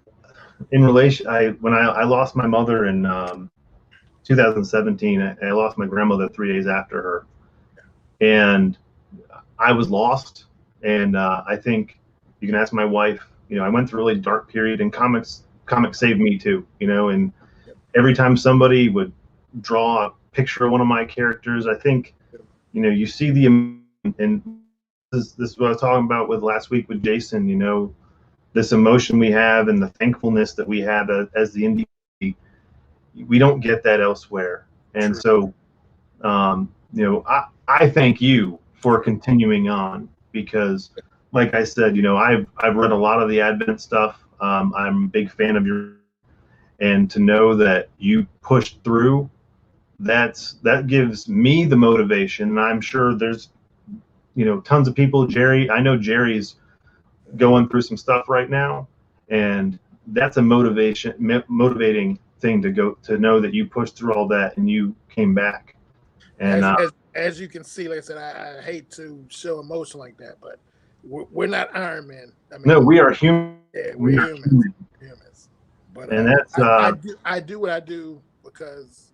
lost my mother in 2017, I lost my grandmother 3 days after her, and I was lost. And I think you can ask my wife. You know, I went through a really dark period, and comics saved me too. You know, and every time somebody would draw a picture of one of my characters, I think, you know, you see and this is what I was talking about with last week with Jason. You know, this emotion we have and the thankfulness that we have as the indie, we don't get that elsewhere. And so, I thank you for continuing on, because, like I said, I've read a lot of the Advent stuff. I'm a big fan of your, and to know that you pushed through, that gives me the motivation. And I'm sure there's, tons of people. I know Jerry's going through some stuff right now, and that's a motivating thing to know that you pushed through all that and you came back. And as you can see, like I said, I hate to show emotion like that, but we're not Iron Man. I mean, no, we are human. Yeah, we're humans. But and that's I do what I do because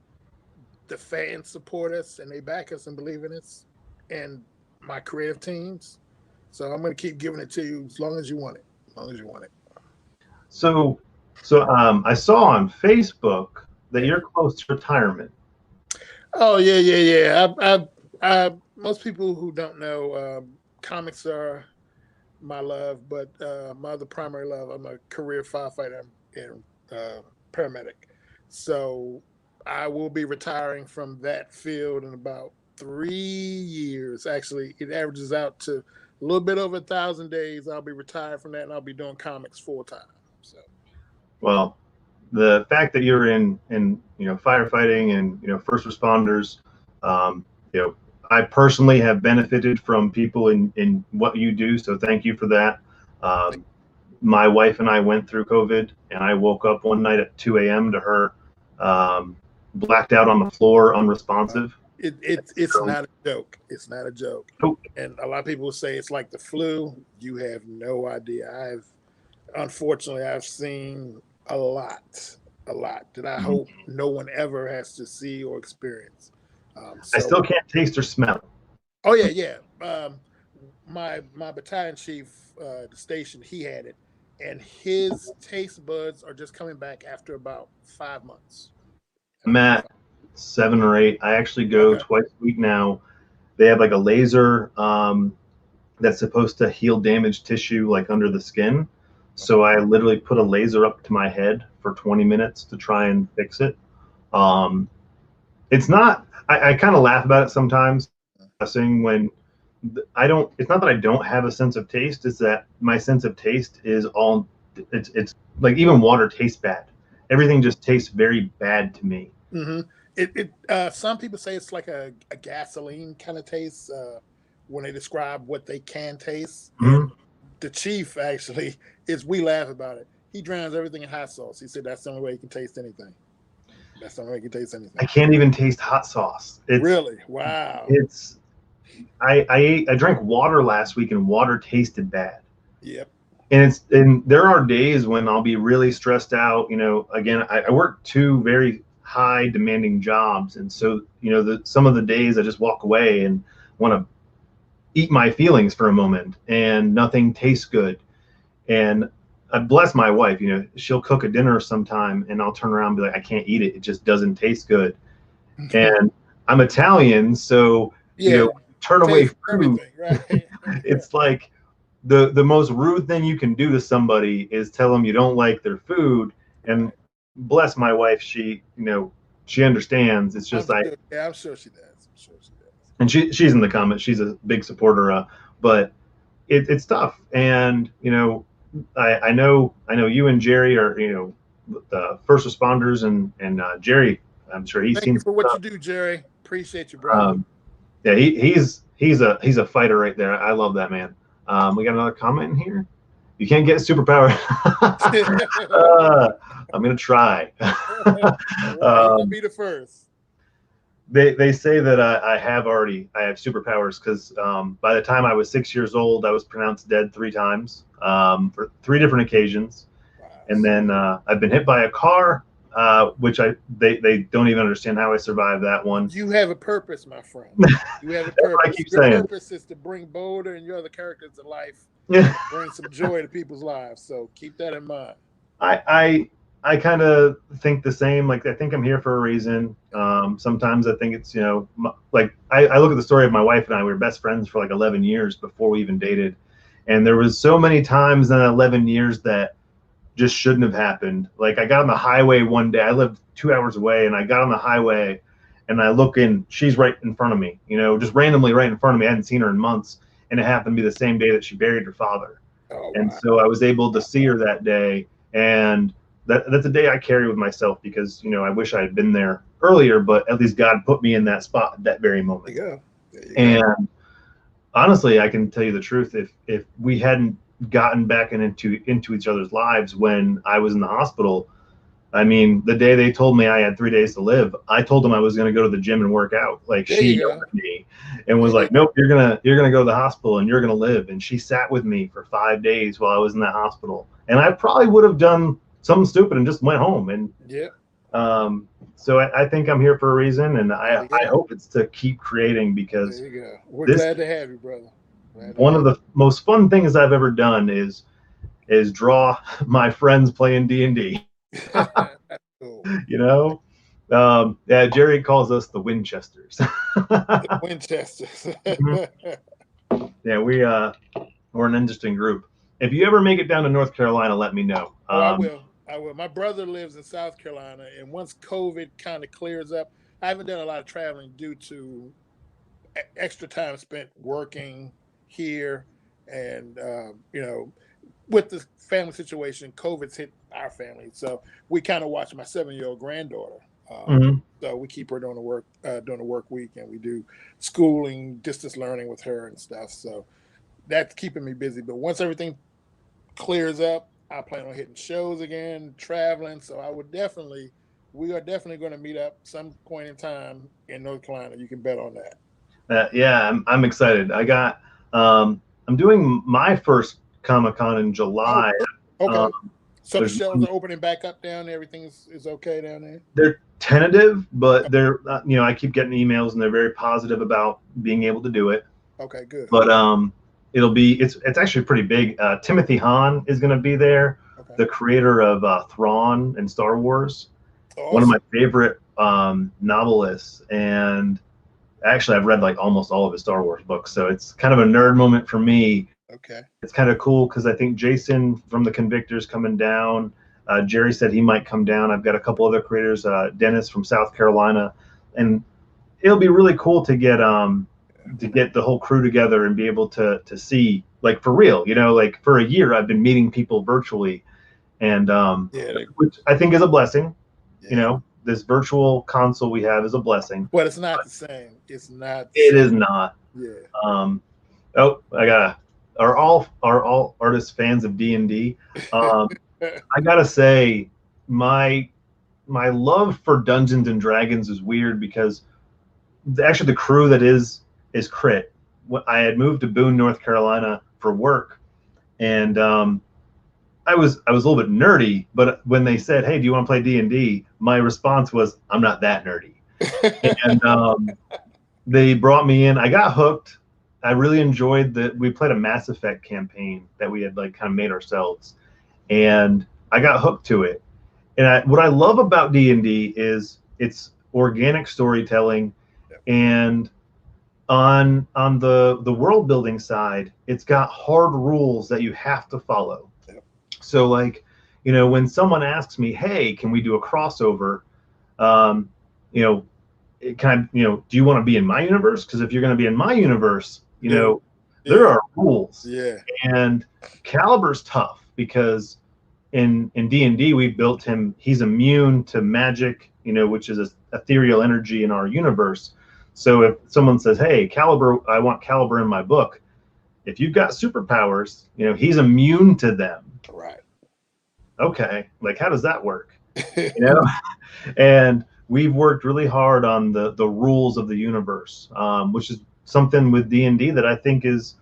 the fans support us and they back us and believe in us, and my creative teams. So I'm going to keep giving it to you as long as you want it. As long as you want it. So I saw on Facebook that you're close to retirement. Oh yeah. Most people who don't know, comics are my love, but my other primary love, I'm a career firefighter and paramedic. So I will be retiring from that field in about 3 years. Actually, it averages out to a little bit over 1,000 days. I'll be retired from that, and I'll be doing comics full time. So, well, the fact that you're in firefighting and first responders, I personally have benefited from people in what you do. So thank you for that. My wife and I went through COVID, and I woke up one night at 2 a.m. to her blacked out on the floor, unresponsive. It's not a joke. It's not a joke. Nope. And a lot of people say it's like the flu. You have no idea. Unfortunately, I've seen a lot that I hope no one ever has to see or experience. I still can't taste or smell. Oh yeah. My battalion chief, the station, he had it, and his taste buds are just coming back after about 5 months. I'm at 7 or 8. I actually go twice a week now. They have like a laser that's supposed to heal damaged tissue like under the skin. So I literally put a laser up to my head for 20 minutes to try and fix it. It's not. I kind of laugh about it sometimes, when it's not that I don't have a sense of taste. It's that my sense of taste is it's like, even water tastes bad. Everything just tastes very bad to me. Mm-hmm. Some people say it's like a gasoline kind of taste when they describe what they can taste. Mm-hmm. The chief actually we laugh about it. He drowns everything in hot sauce. He said that's the only way he can taste anything. That's the only way he can taste anything. I can't even taste hot sauce. Really? Wow. I drank water last week and water tasted bad. Yep. And there are days when I'll be really stressed out. Again, I work 2 very high demanding jobs, and so some of the days I just walk away and want to eat my feelings for a moment, and nothing tastes good. And I bless my wife, she'll cook a dinner sometime and I'll turn around and be like, I can't eat it. It just doesn't taste good. And I'm Italian, so turn away food. Right? It's like the most rude thing you can do to somebody is tell them you don't like their food. And bless my wife, she understands. It's just I'm sure she does. And she's in the comments. She's a big supporter, but it's tough. And I know you and Jerry are the first responders, and Jerry, I'm sure he's seen. Thank you for what you do, Jerry. Appreciate you, bro. Yeah, he's a fighter right there. I love that man. We got another comment in here. You can't get a superpower. I'm gonna try. I'll be the first. They say that I have superpowers because by the time I was 6 years old, I was pronounced dead 3 times for 3 different occasions. Wow. And then I've been hit by a car, which they don't even understand how I survived that one. You have a purpose, my friend. You have a purpose. I keep saying. Your purpose is to bring Boulder and your other characters to life, bring some joy to people's lives. So keep that in mind. I kind of think the same. Like, I think I'm here for a reason. Sometimes I think it's, like I look at the story of my wife and I. We were best friends for like 11 years before we even dated. And there was so many times in 11 years that just shouldn't have happened. Like, I got on the highway one day. I lived 2 hours away, and I got on the highway, and I look in, she's right in front of me, just randomly right in front of me. I hadn't seen her in months, and it happened to be the same day that she buried her father. Oh And wow. so I was able to see her that day, and that's a day I carry with myself because I wish I had been there earlier, but at least God put me in that spot at that very moment. There you go. There you And go. honestly, I can tell you the truth. If we hadn't gotten back into each other's lives when I was in the hospital, I mean, the day they told me I had 3 days to live, I told them I was going to go to the gym and work out. Like, There she you yelled go. at me and was There you like, "Nope, you're gonna go to the hospital and you're gonna live." And she sat with me for 5 days while I was in that hospital. And I probably would have done something stupid and just went home. And Yep. so I think I'm here for a reason, and There I you go. hope it's to keep creating, because There you go. We're this glad to have you, brother. Glad to one have of the most fun things I've ever done is draw my friends playing D&D. you. That's cool. you know yeah, Jerry calls us the Winchesters. Winchesters. Mhm. Yeah, we're an interesting group. If you ever make it down to North Carolina, let me know. Oh, I will. I will. My brother lives in South Carolina, and once COVID kind of clears up, I haven't done a lot of traveling due to extra time spent working here, and with the family situation, COVID's hit our family, so we kind of watch my 7-year-old granddaughter. Mhm. So we keep her during the work week, and we do schooling, distance learning with her and stuff. So that's keeping me busy. But once everything clears up, I plan on hitting shows again, traveling. So we are definitely going to meet up some point in time in North Carolina. You can bet on that. Yeah, I'm excited. I'm doing my first Comic-Con in Oh, July. okay. Um, So the there's shows are opening back up down there. Everything is okay down there. they're tentative, but they're I keep getting emails and they're very positive about being able to do it. Okay, good. But it's actually pretty big. Timothy Hahn is going to be there, Okay, the creator of Thrawn and Star Wars, one of my awesome. favorite novelists. And actually, I've read like almost all of his Star Wars books, so it's kind of a nerd moment for me. Okay, It's kind of cool because I think Jason from the Convictors coming down. Jerry said he might come down. I've got a couple other creators, Dennis from South Carolina, and it'll be really cool to get the whole crew together and be able to see, like, for real. Like, for a year I've been meeting people virtually, and yeah, which I think is a blessing. yeah. This virtual console we have is a blessing. But it's not the same. It's not the It same. is not. Yeah. Um, oh, I gotta. Are all artists fans of D&D? I gotta say, my my love for Dungeons and Dragons is weird because actually the crew that is Crit. I had moved to Boone, North Carolina for work, and I was a little bit nerdy. But when they said, "Hey, do you want to play D&D?" my response was, "I'm not that nerdy." And they brought me in. I got hooked. I really enjoyed that. We played a Mass Effect campaign that we had like kind of made ourselves, and I got hooked to it. And what I love about D&D is it's organic storytelling, and on the world building side, it's got hard rules that you have to follow. Yep. So, like, when someone asks me, "Hey, can we do a crossover?" Um, you know, do you want to be in my universe? Because if you're going to be in my universe, No. there Yeah. are rules. Yeah. And Caliber's tough because in D&D we built him. He's immune to magic, which is a ethereal energy in our universe. So if someone says, "Hey, Caliber, I want Caliber in my book," if you've got superpowers, he's immune to them. Right. Okay, like, how does that work? You know, and we've worked really hard on the rules of the universe, which is something with D&D that I think is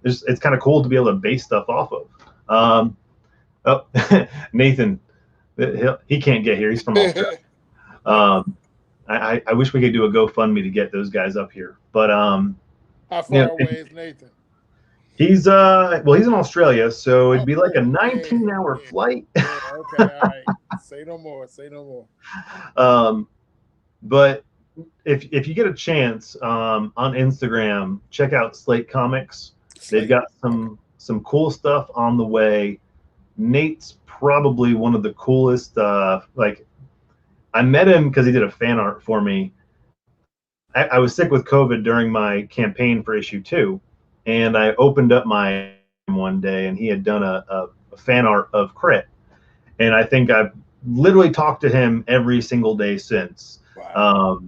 it's kind of cool to be able to base stuff off of. Oh, Nathan, he can't get here. He's from Australia. Um, I wish we could do a GoFundMe to get those guys up here, but How you far know, away is Nathan? he's he's in Australia, so it'd be like a Oh, yeah, 19-hour yeah, flight. yeah. Okay, all right. Say no more. Say no more. But if you get a chance, on Instagram, check out Slate Comics. They've Slate. got Okay. some cool stuff on the way. Nate's probably one of the coolest. Like, I met him because he did a fan art for me. I was sick with COVID during my campaign for issue 2, and I opened up my one day, and he had done a fan art of Crit, and I think I've literally talked to him every single day since. Wow.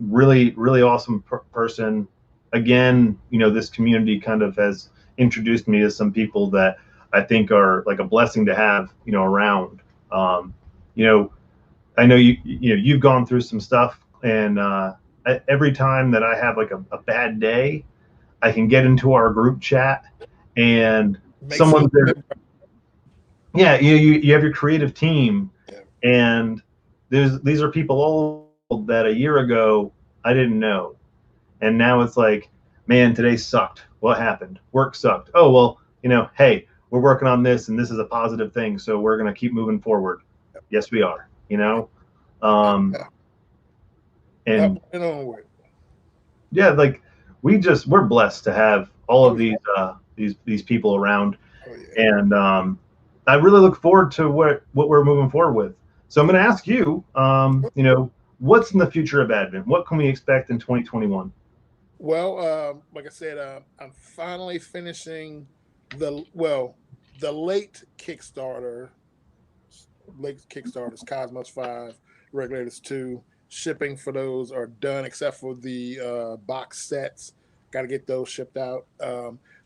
Really, really awesome person. Again, this community kind of has introduced me to some people that I think are like a blessing to have, around. Um, you know, I know you've gone through some stuff, and every time that I have like a bad day, I can get into our group chat, and Makes it a someone's little there. bit Yeah, you have your creative team, better. and these are people all that a year ago I didn't know, and now it's like, man, today sucked. What happened? Work sucked. Oh well, hey, we're working on this, and this is a positive thing, so we're gonna keep moving forward. Yes, we are. Um, Yeah. Up and and onward. yeah, like we're blessed to have all Oh of yeah. these people around, Oh yeah. and I really look forward to what we're moving forward with. So I'm going to ask you, what's in the future of Advent? What can we expect in 2021? Well, like I said, I'm finally finishing the late Kickstarters, Cosmos 5, Regulators 2. Shipping for those are done except for the box sets. Got to get those shipped out.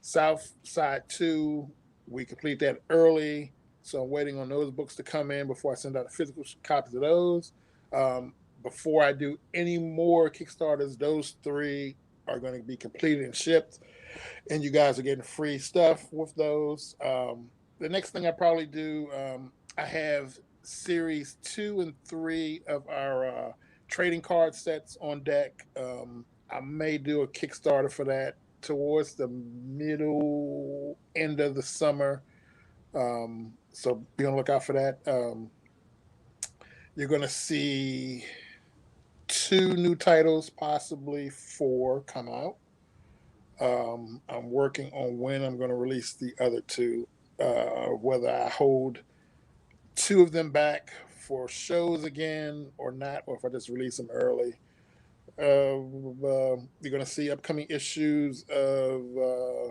South Side 2, we complete that early. So I'm waiting on those books to come in before I send out the physical copies of those. Um, Before I do any more Kickstarters, those three are going to be completed and shipped. And you guys are getting free stuff with those. The next thing I probably do, I have series 2 and 3 of our trading card sets on deck. I may do a Kickstarter for that towards the middle end of the summer. So be on the lookout for that. You're going to see 2 new titles, possibly 4, come out. I'm working on when I'm going to release the other 2. Whether I hold 2 of them back for shows again or not, or if I just release them early. You're going to see upcoming issues of a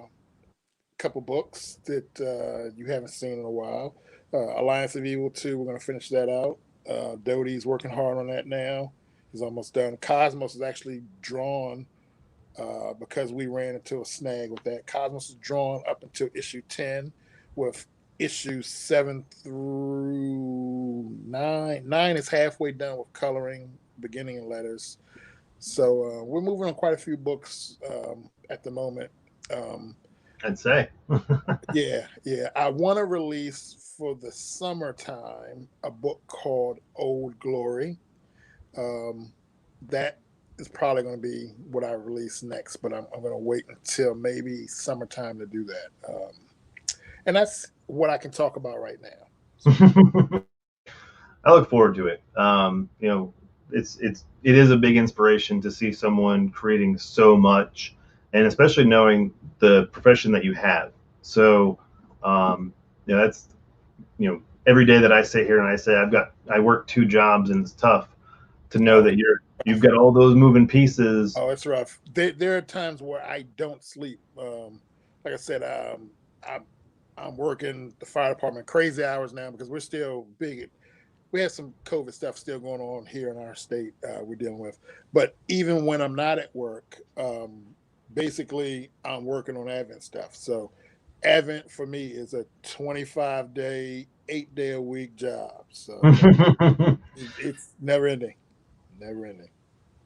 couple books that you haven't seen in a while. Alliance of Evil 2, we're going to finish that out. Dodie's working hard on that now. He's almost done. Cosmos is actually drawn because we ran into a snag with that. Cosmos is drawn up until issue 10, with issues 7 through 9. 9 is halfway done with coloring, beginning, and letters. So we're moving on quite a few books at the moment. Um, I'd say. yeah, yeah. I want to release for the summertime a book called Old Glory. Um, that is probably going to be what I release next, but I'm going to wait until maybe summertime to do that. And that's what I can talk about right now. So. I look forward to it. It is a big inspiration to see someone creating so much, and especially knowing the profession that you have. So, that's every day that I sit here and I say I work 2 jobs and it's tough to know Oh, that you've got all those moving pieces. oh, it's rough. There are times where I don't sleep. Like I said, I'm I'm working the fire department crazy hours now because we're still big. We have some COVID stuff still going on here in our state we're dealing with. But even when I'm not at work, basically I'm working on Advent stuff. So Advent for me is a 25-day, 8-day a week job. So it's never ending, never ending.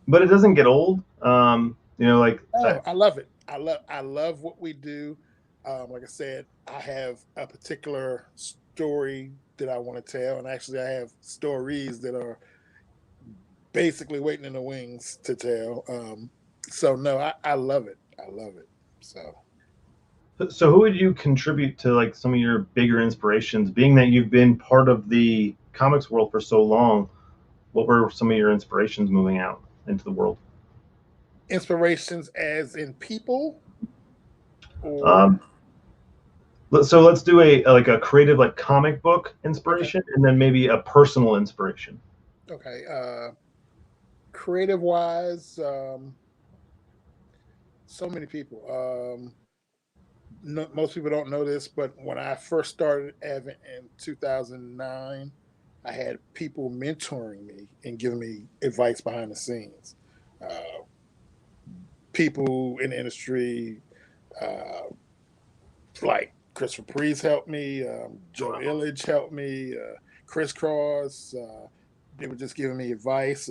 But it doesn't get old. Like Oh, I love it. I love what we do. Like I said, I have a particular story that I want to tell, and actually, I have stories that are basically waiting in the wings to tell. So no, I love it. I love it. So so who would you contribute to like some of your bigger inspirations? Being that you've been part of the comics world for so long, what were some of your inspirations moving out into the world? inspirations, as in people, or Um, so let's do a like a creative like comic book okay. inspiration, and then maybe a personal inspiration. Okay. Creative wise, so many people. No, most people don't know this, but when I first started Advent in 2009, I had people mentoring me and giving me advice behind the scenes. Uh, People in the industry, uh, like Christopher Priest helped me, Joe Illidge helped me, Chris Cross. They were just giving me advice.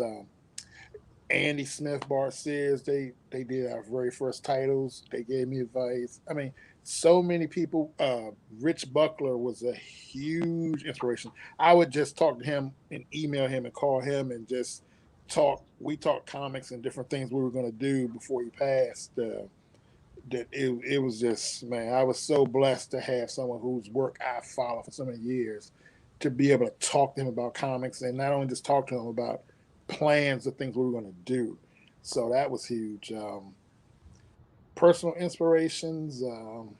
Andy Smith, Bart Sears, they did our very first titles. They gave me advice. I mean, so many people. Rich Buckler was a huge inspiration. I would just talk to him and email him and call him and just talk. We talked comics and different things we were going to do before he passed. That it was just, man, I was so blessed to have someone whose work I followed for so many years to be able to talk to him about comics and not only just talk to him about plans of things we were going to do. So that was huge. Personal inspirations. Um,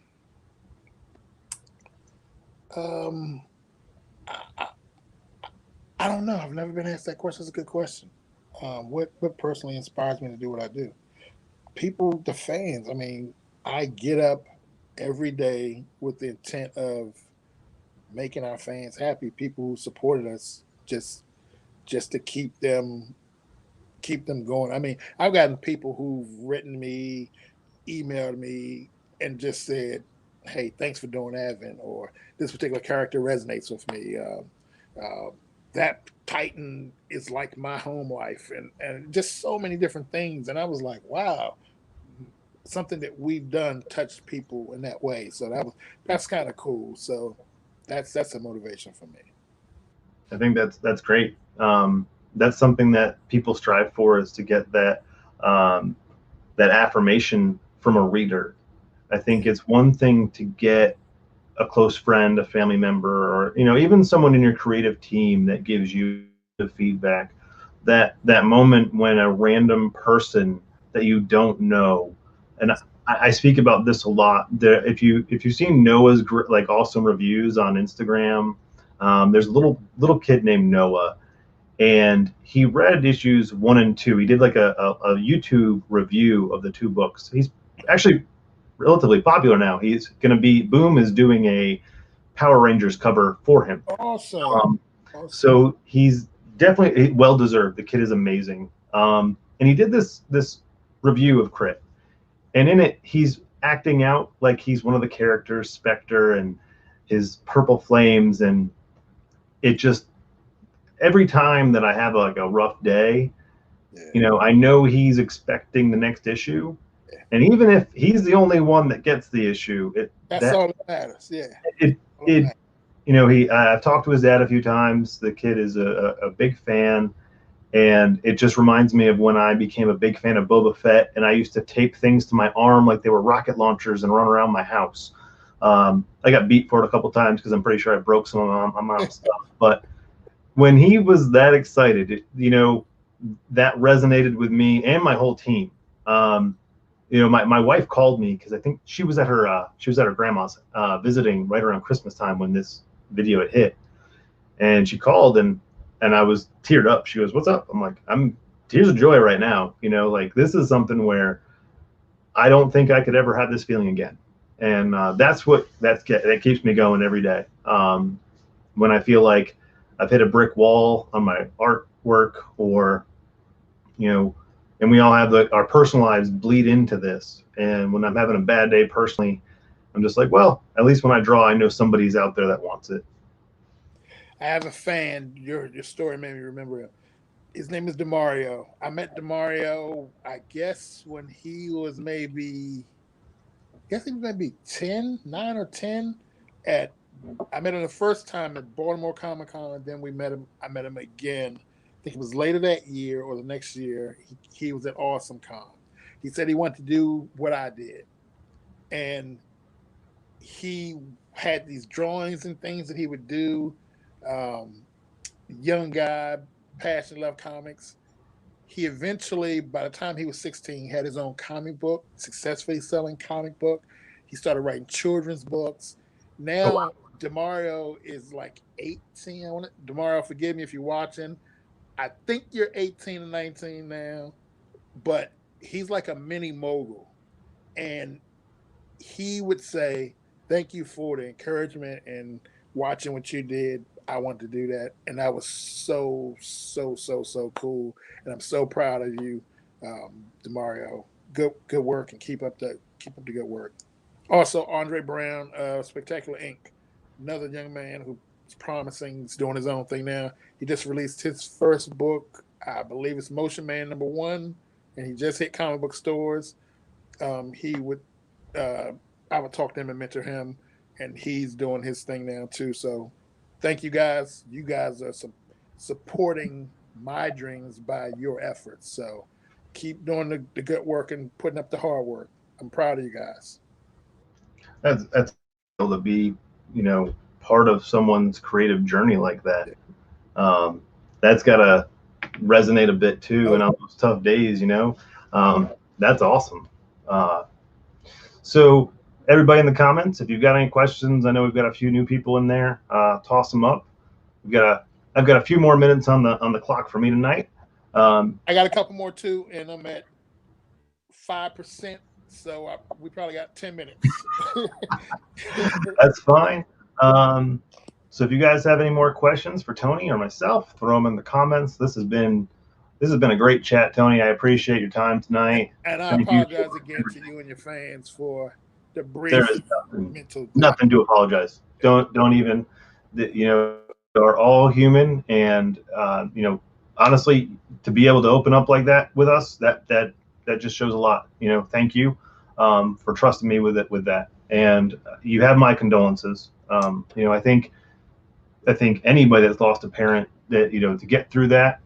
I, I, I don't know. I've never been asked that question. It's a good question. What personally inspires me to do what I do? People, the fans. I mean, I get up every day with the intent of making our fans happy. People who supported us, just to keep them going. I mean, I've gotten people who've written me, emailed me, and just said, "Hey, thanks for doing Advent," or "This particular character resonates with me." That Titan is like my home life, and just so many different things. And I was like, "Wow, something that we've done touched people in that way." So that's kind of cool. So that's a motivation for me. I think that's great. That's something that people strive for, is to get um, that affirmation from a reader. I think Yeah, it's one thing to get a close friend, a family member, or even someone in your creative team that gives you the feedback. That moment when a random person that you don't know, and I speak about this a lot. If you've seen Noah's like awesome reviews on Instagram, there's a little kid named Noah, and he read issues 1 and 2. He did like a YouTube review of the two books. He's actually relatively popular now. He's going to be Boom is doing a Power Rangers cover for him. awesome, Um, awesome. so he's definitely well deserved. The kid is amazing. And he did this review of Crit, and in it he's acting out like he's one of the characters, Spectre, and his purple flames, and it just every time that I have like a rough day, Yeah, I know he's expecting the next issue, yeah. and even if he's the only one that gets the issue, That's all that matters. Yeah, it all that it matters. he I've talked to his dad a few times. The kid is a big fan, and it just reminds me of when I became a big fan of Boba Fett, and I used to tape things to my arm like they were rocket launchers and run around my house. I got beat for it a couple times because I'm pretty sure I broke some of my mom's stuff. But when he was that excited, that resonated with me and my whole team. Um, my wife called me because I think she was at her grandma's visiting right around Christmas time when this video had hit, and she called, and I was teared up. She goes, "What's up?" I'm like, "I'm tears of joy right now." Like this is something where I don't think I could ever have this feeling again, and that keeps me going every day. When I feel like I've hit a brick wall on my artwork, or you know, and we all have our personal lives bleed into this. And when I'm having a bad day personally, I'm just like, well, at least when I draw, I know somebody's out there that wants it. I have a fan. Your story made me remember him. His name is Demario. I met Demario, I guess, when he was maybe, I guess he was maybe 10, 9 or 10. At I met him the first time at Baltimore Comic Con, and then we met him. I met him again. I think it was later that year or the next year. He was at Awesome Con. He said he wanted to do what I did, and he had these drawings and things that he would do. Um, Young guy, passion, love comics. He eventually, by the time he was 16, had his own comic book, successfully selling comic book. He started writing children's books. Oh, wow. Now Demario is like 18. Demario, forgive me if you're watching. I think you're 18 and 19 now, but he's like a mini mogul. And he would say, "Thank you for the encouragement and watching what you did. I want to do that." And that was so cool. And I'm so proud of you, Demario. Good work, and keep up the good work. Also, Andre Brown, Spectacular Inc., another young man who's promising. He's doing his own thing now. He just released his first book. I believe it's Motion Man #1, and he just hit comic book stores. He would, uh, I would talk to him and mentor him, and he's doing his thing now too. So, thank you guys. You guys are supporting my dreams by your efforts. So, keep doing the good work and putting up the hard work. I'm proud of you guys. That's able to be, part of someone's creative journey like that. Um, that's gotta resonate a bit too, and Oh, on those tough days. That's awesome. Uh, so everybody in the comments, if you've got any questions, I know we've got a few new people in there. Toss them up. I've got a few more minutes on the clock for me tonight. I got a couple more too, and I'm at 5%. So we probably got 10 minutes. That's fine. Um, so if you guys have any more questions for Tony or myself, throw them in the comments. This has been a great chat, Tony. I appreciate your time tonight. And I Thank you apologize for again to you and your fans for the there brief is mental block. nothing to apologize. Don't even. Are all human, and honestly, to be able to open up like that with us, that just shows a lot. Thank you for trusting me with that, and you have my condolences. I think anybody that's lost a parent, that to get through that,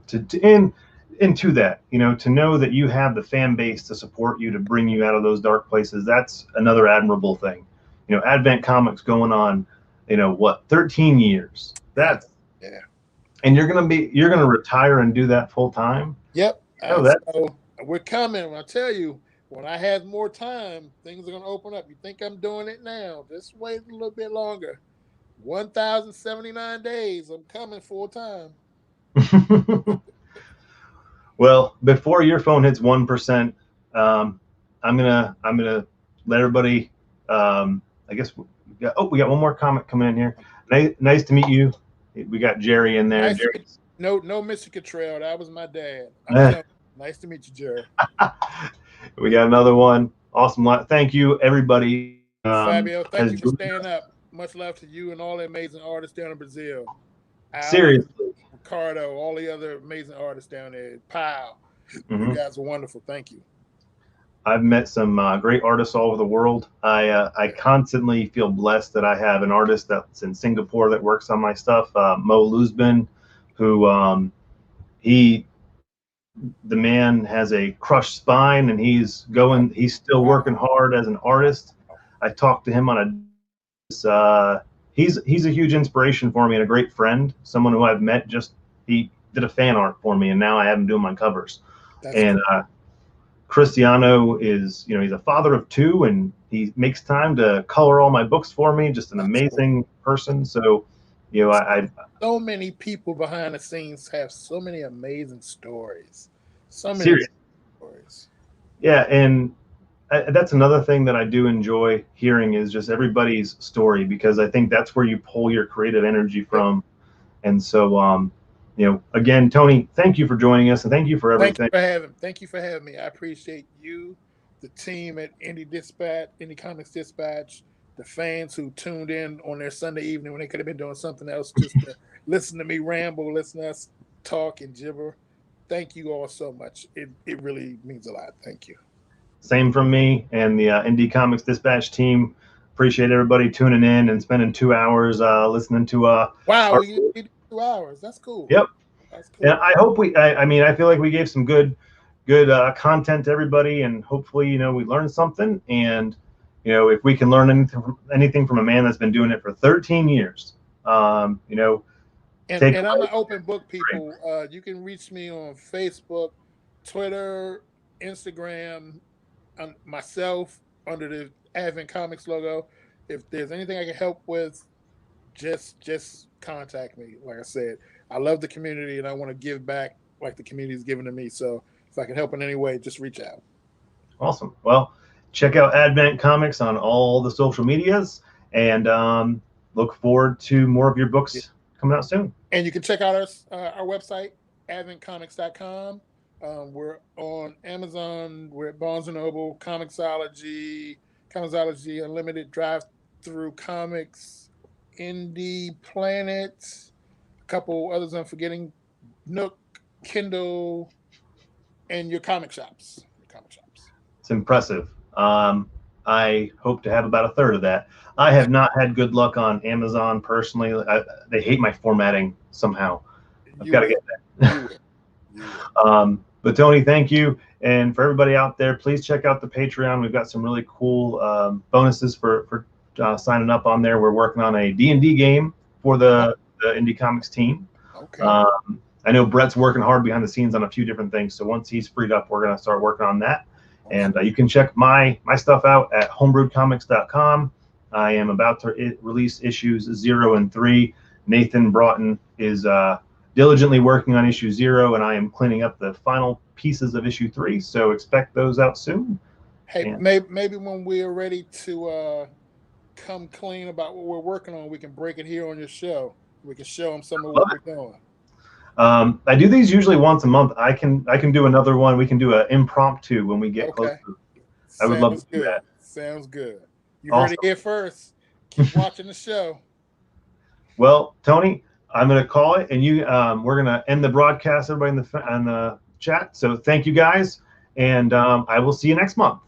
to into that, to know that you have the fan base to support you, to bring you out of those dark places, that's another admirable thing. Advent Comics going on, 13 years. Yeah. That's and you're gonna retire and do that full time. Yep. That So we're coming. I tell you, when I have more time, things are going to open up. You think I'm doing it now? Just wait a little bit longer. 1,079 days. I'm coming full time. well, before your phone hits 1%, I'm gonna let everybody. I guess we got one more comment coming in here. Nice to meet you. We got Jerry in there. Nice to Jerry. meet you. No, Mr. Kittrell. That was my dad. I'm telling you, nice to meet you, Jerry. We got another one. Awesome. Thank you, everybody. Fabio, thank Has you for staying up. Much love to you and all the amazing artists down in Brazil. Alan, seriously. Ricardo, all the other amazing artists down there. Pow. You Mhm. guys are wonderful. Thank you. I've met some great artists all over the world. I constantly feel blessed that I have an artist that's in Singapore that works on my stuff, Mo Luzbin, who he the man has a crushed spine, and he's still working hard as an artist. I talked to him on he's a huge inspiration for me and a great friend, someone who I've met. He did a fan art for me, and now I have him doing my covers. That's And cool. Cristiano is, he's a father of two, and he makes time to color all my books for me. Just an That's cool. amazing person. So, I So many people behind the scenes have so many amazing stories. So many amazing seriously, stories. yeah, and that's another thing that I do enjoy hearing is just everybody's story, because I think that's where you pull your creative energy Yep. from. And so, again, Tony, thank you for joining us, and thank you for everything. Thank you for having me. I appreciate you, the team at Indie Comics Dispatch, the fans who tuned in on their Sunday evening when they could have been doing something else just to listen to me ramble, listen to us talk and gibber. Thank you all so much. It really means a lot. Thank you. Same from me and the Indie Comics Dispatch team. Appreciate everybody tuning in and spending 2 hours listening to Wow, our. we did 2 hours. That's cool. Yep. That's And cool. I hope I feel like we gave some good content to everybody, and hopefully, we learned something. And, if we can learn anything from a man that's been doing it for 13 years, And take and I'm away. an open book, people. You can reach me on Facebook, Twitter, Instagram, myself under the Advent Comics logo. If there's anything I can help with, just contact me. Like I said, I love the community, and I want to give back like the community's given to me. So if I can help in any way, just reach out. Awesome. Well, check out Advent Comics on all the social medias, and look forward to more of your Yeah. books coming out soon. And you can check out our website, adventcomics.com. We're on Amazon. We're at Barnes & Noble, Comixology Unlimited, Drive Through Comics, Indie Planet, a couple others I'm forgetting, Nook, Kindle, and your comic shops. It's impressive. I hope to have about a third of that. I have not had good luck on Amazon personally. They hate my formatting somehow. I've got to get that. But Tony, thank you. And for everybody out there, please check out the Patreon. We've got some really cool bonuses for signing up on there. We're working on a D&D game for the Indie Comics team. Okay. I know Brett's working hard behind the scenes on a few different things. So once he's freed up, we're going to start working on that. And you can check my stuff out at homebrewedcomics.com. I am about to release issues 0 and 3. Nathan Broughton is diligently working on issue 0, and I am cleaning up the final pieces of issue 3. So expect those out soon. Hey, maybe when we're ready to come clean about what we're working on, we can break it here on your show. We can show them some of what we're doing. I do these usually once a month. I can do another one. We can do an impromptu when we get closer. I would love to do that. Sounds good. You heard it here first. Keep watching the show. Well, Tony, I'm going to call it, and we're going to end the broadcast. Everybody in the chat. So thank you guys, and I will see you next month.